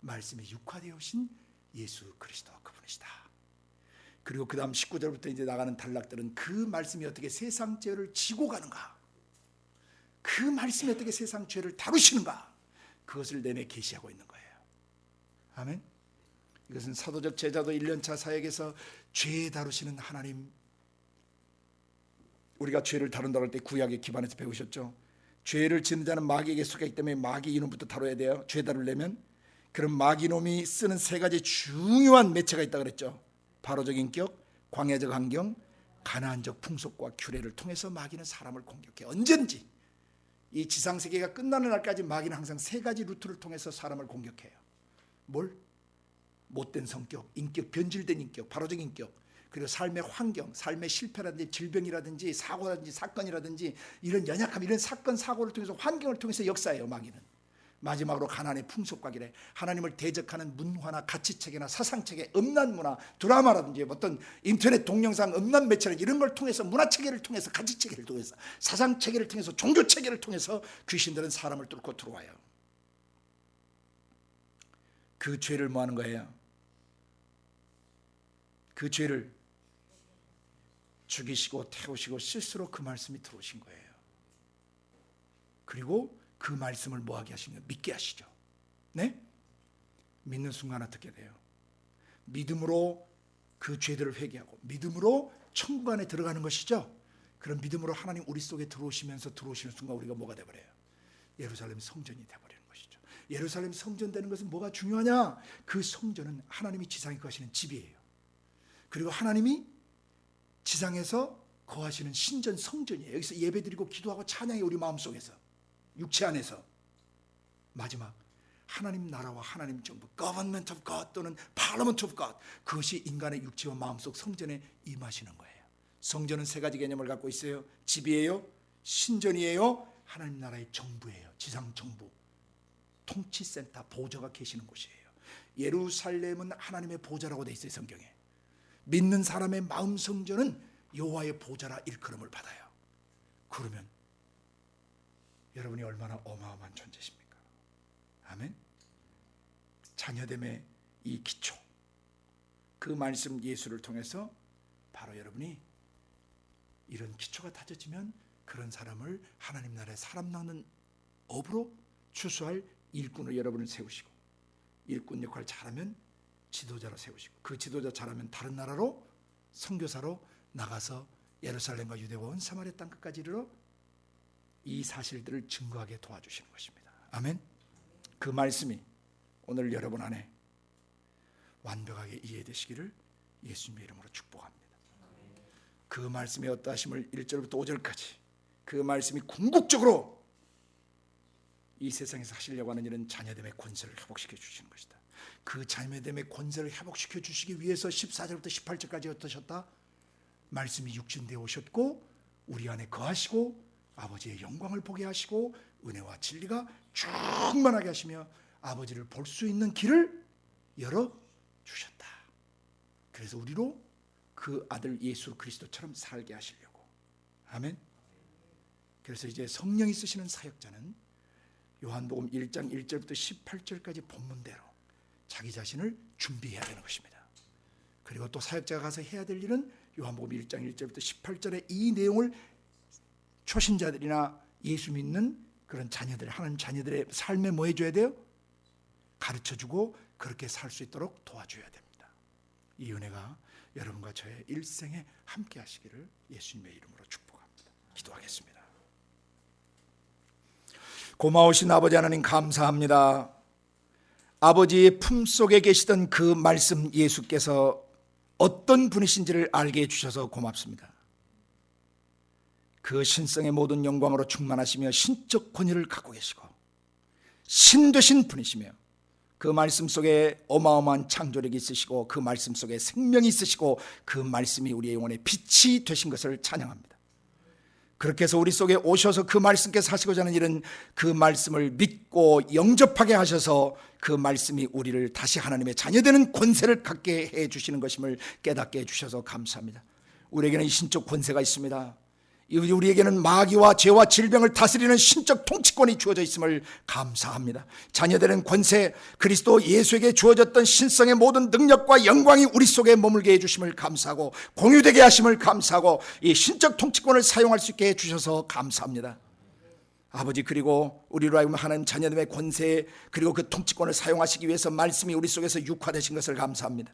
말씀이 육화되어 오신 예수 그리스도 그분이시다. 그리고 그 다음 19절부터 이제 나가는 단락들은 그 말씀이 어떻게 세상 죄를 지고 가는가, 그 말씀이 어떻게 세상 죄를 다루시는가, 그것을 내내 계시하고 있는 거예요. 아멘. 이것은 사도적 제자도 1년차 사역에서 죄 다루시는 하나님, 우리가 죄를 다룬다고 할 때 구약의 기반에서 배우셨죠. 죄를 지는 자는 마귀에게 속하기 때문에 마귀 이놈부터 다뤄야 돼요. 죄 다루려면. 그럼 마귀놈이 쓰는 세 가지 중요한 매체가 있다고 그랬죠. 바로적 인격, 광야적 환경, 가나안적 풍속과 규례를 통해서 마귀는 사람을 공격해. 언제든지 이 지상세계가 끝나는 날까지 마귀는 항상 세 가지 루트를 통해서 사람을 공격해요. 뭘? 못된 성격, 인격, 변질된 인격, 바로적 인격, 그리고 삶의 환경, 삶의 실패라든지 질병이라든지 사고라든지 사건이라든지 이런 연약함, 이런 사건 사고를 통해서 환경을 통해서 역사해요. 마귀는. 마지막으로 가나안의 풍속과 기래, 하나님을 대적하는 문화나 가치체계나 사상체계, 음란 문화, 드라마라든지 어떤 인터넷 동영상, 음란 매체나 이런 걸 통해서, 문화체계를 통해서, 가치체계를 통해서, 사상체계를 통해서, 종교체계를 통해서 귀신들은 사람을 뚫고 들어와요. 그 죄를 뭐 하는 거예요? 그 죄를 죽이시고 태우시고 실수로 그 말씀이 들어오신 거예요. 그리고 그 말씀을 뭐하게 하시냐? 믿게 하시죠. 네? 믿는 순간 어떻게 돼요? 믿음으로 그 죄들을 회개하고 믿음으로 천국 안에 들어가는 것이죠. 그런 믿음으로 하나님 우리 속에 들어오시는 순간 우리가 뭐가 되어버려요? 예루살렘 성전이 되어버리는 것이죠. 예루살렘 성전 되는 것은 뭐가 중요하냐? 그 성전은 하나님이 지상에 거하시는 집이에요. 그리고 하나님이 지상에서 거하시는 신전 성전이에요. 여기서 예배드리고 기도하고 찬양이 우리 마음속에서, 육체 안에서. 마지막 하나님 나라와 하나님 정부, Government of God 또는 Parliament of God, 그것이 인간의 육체와 마음속 성전에 임하시는 거예요. 성전은 세 가지 개념을 갖고 있어요. 집이에요, 신전이에요, 하나님 나라의 정부예요. 지상 정부, 통치센터, 보좌가 계시는 곳이에요. 예루살렘은 하나님의 보좌라고 돼 있어요, 성경에. 믿는 사람의 마음 성전은 여호와의 보좌라 일컬음을 받아요. 그러면 여러분이 얼마나 어마어마한 존재십니까? 아멘. 자녀됨의 이 기초, 그 말씀 예수를 통해서 바로 여러분이 이런 기초가 다져지면 그런 사람을 하나님 나라의 사람 낳는 업으로 추수할 일꾼으로 여러분을 세우시고, 일꾼 역할 잘하면 지도자로 세우시고, 그 지도자 잘하면 다른 나라로 선교사로 나가서 예루살렘과 유대와 온 사마리아 땅 끝까지 이르러 이 사실들을 증거하게 도와주시는 것입니다. 아멘. 그 말씀이 오늘 여러분 안에 완벽하게 이해되시기를 예수님의 이름으로 축복합니다. 그 말씀의 어떠하심을 1절부터 5절까지 그 말씀이 궁극적으로 이 세상에서 하시려고 하는 일은 자녀됨의 권세를 회복시켜 주시는 것이다. 그 자녀됨의 권세를 회복시켜 주시기 위해서 14절부터 18절까지 어떠셨다? 말씀이 육신되어 오셨고 우리 안에 거하시고 아버지의 영광을 보게 하시고 은혜와 진리가 충만하게 하시며 아버지를 볼 수 있는 길을 열어주셨다. 그래서 우리로 그 아들 예수 그리스도처럼 살게 하시려고. 아멘. 그래서 이제 성령이 쓰시는 사역자는 요한복음 1장 1절부터 18절까지 본문대로 자기 자신을 준비해야 되는 것입니다. 그리고 또 사역자가 가서 해야 될 일은 요한복음 1장 1절부터 18절의 이 내용을 초신자들이나 예수 믿는 그런 자녀들, 하나님 자녀들의 삶에 뭐 해줘야 돼요? 가르쳐주고 그렇게 살 수 있도록 도와줘야 됩니다. 이 은혜가 여러분과 저의 일생에 함께 하시기를 예수님의 이름으로 축복합니다. 기도하겠습니다. 고마우신 아버지 하나님 감사합니다. 아버지의 품속에 계시던 그 말씀 예수께서 어떤 분이신지를 알게 해주셔서 고맙습니다. 그 신성의 모든 영광으로 충만하시며 신적 권위를 갖고 계시고 신 되신 분이시며 그 말씀 속에 어마어마한 창조력이 있으시고 그 말씀 속에 생명이 있으시고 그 말씀이 우리의 영혼의 빛이 되신 것을 찬양합니다. 그렇게 해서 우리 속에 오셔서 그 말씀께서 하시고자 하는 일은 그 말씀을 믿고 영접하게 하셔서 그 말씀이 우리를 다시 하나님의 자녀되는 권세를 갖게 해주시는 것임을 깨닫게 해주셔서 감사합니다. 우리에게는 이 신적 권세가 있습니다. 우리에게는 마귀와 죄와 질병을 다스리는 신적 통치권이 주어져 있음을 감사합니다. 자녀되는 권세, 그리스도 예수에게 주어졌던 신성의 모든 능력과 영광이 우리 속에 머물게 해주심을 감사하고 공유되게 하심을 감사하고 이 신적 통치권을 사용할 수 있게 해주셔서 감사합니다. 아버지, 그리고 우리로 하여금 하나님 자녀됨의 권세 그리고 그 통치권을 사용하시기 위해서 말씀이 우리 속에서 육화되신 것을 감사합니다.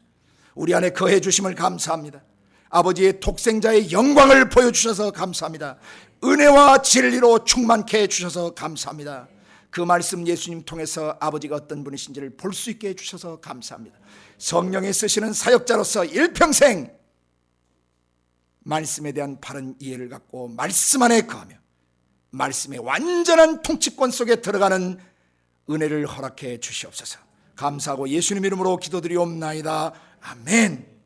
우리 안에 거해 주심을 감사합니다. 아버지의 독생자의 영광을 보여주셔서 감사합니다. 은혜와 진리로 충만케 해주셔서 감사합니다. 그 말씀 예수님 통해서 아버지가 어떤 분이신지를 볼 수 있게 해주셔서 감사합니다. 성령이 쓰시는 사역자로서 일평생 말씀에 대한 바른 이해를 갖고 말씀 안에 거하며 말씀의 완전한 통치권 속에 들어가는 은혜를 허락해 주시옵소서. 감사하고 예수님 이름으로 기도드리옵나이다. 아멘.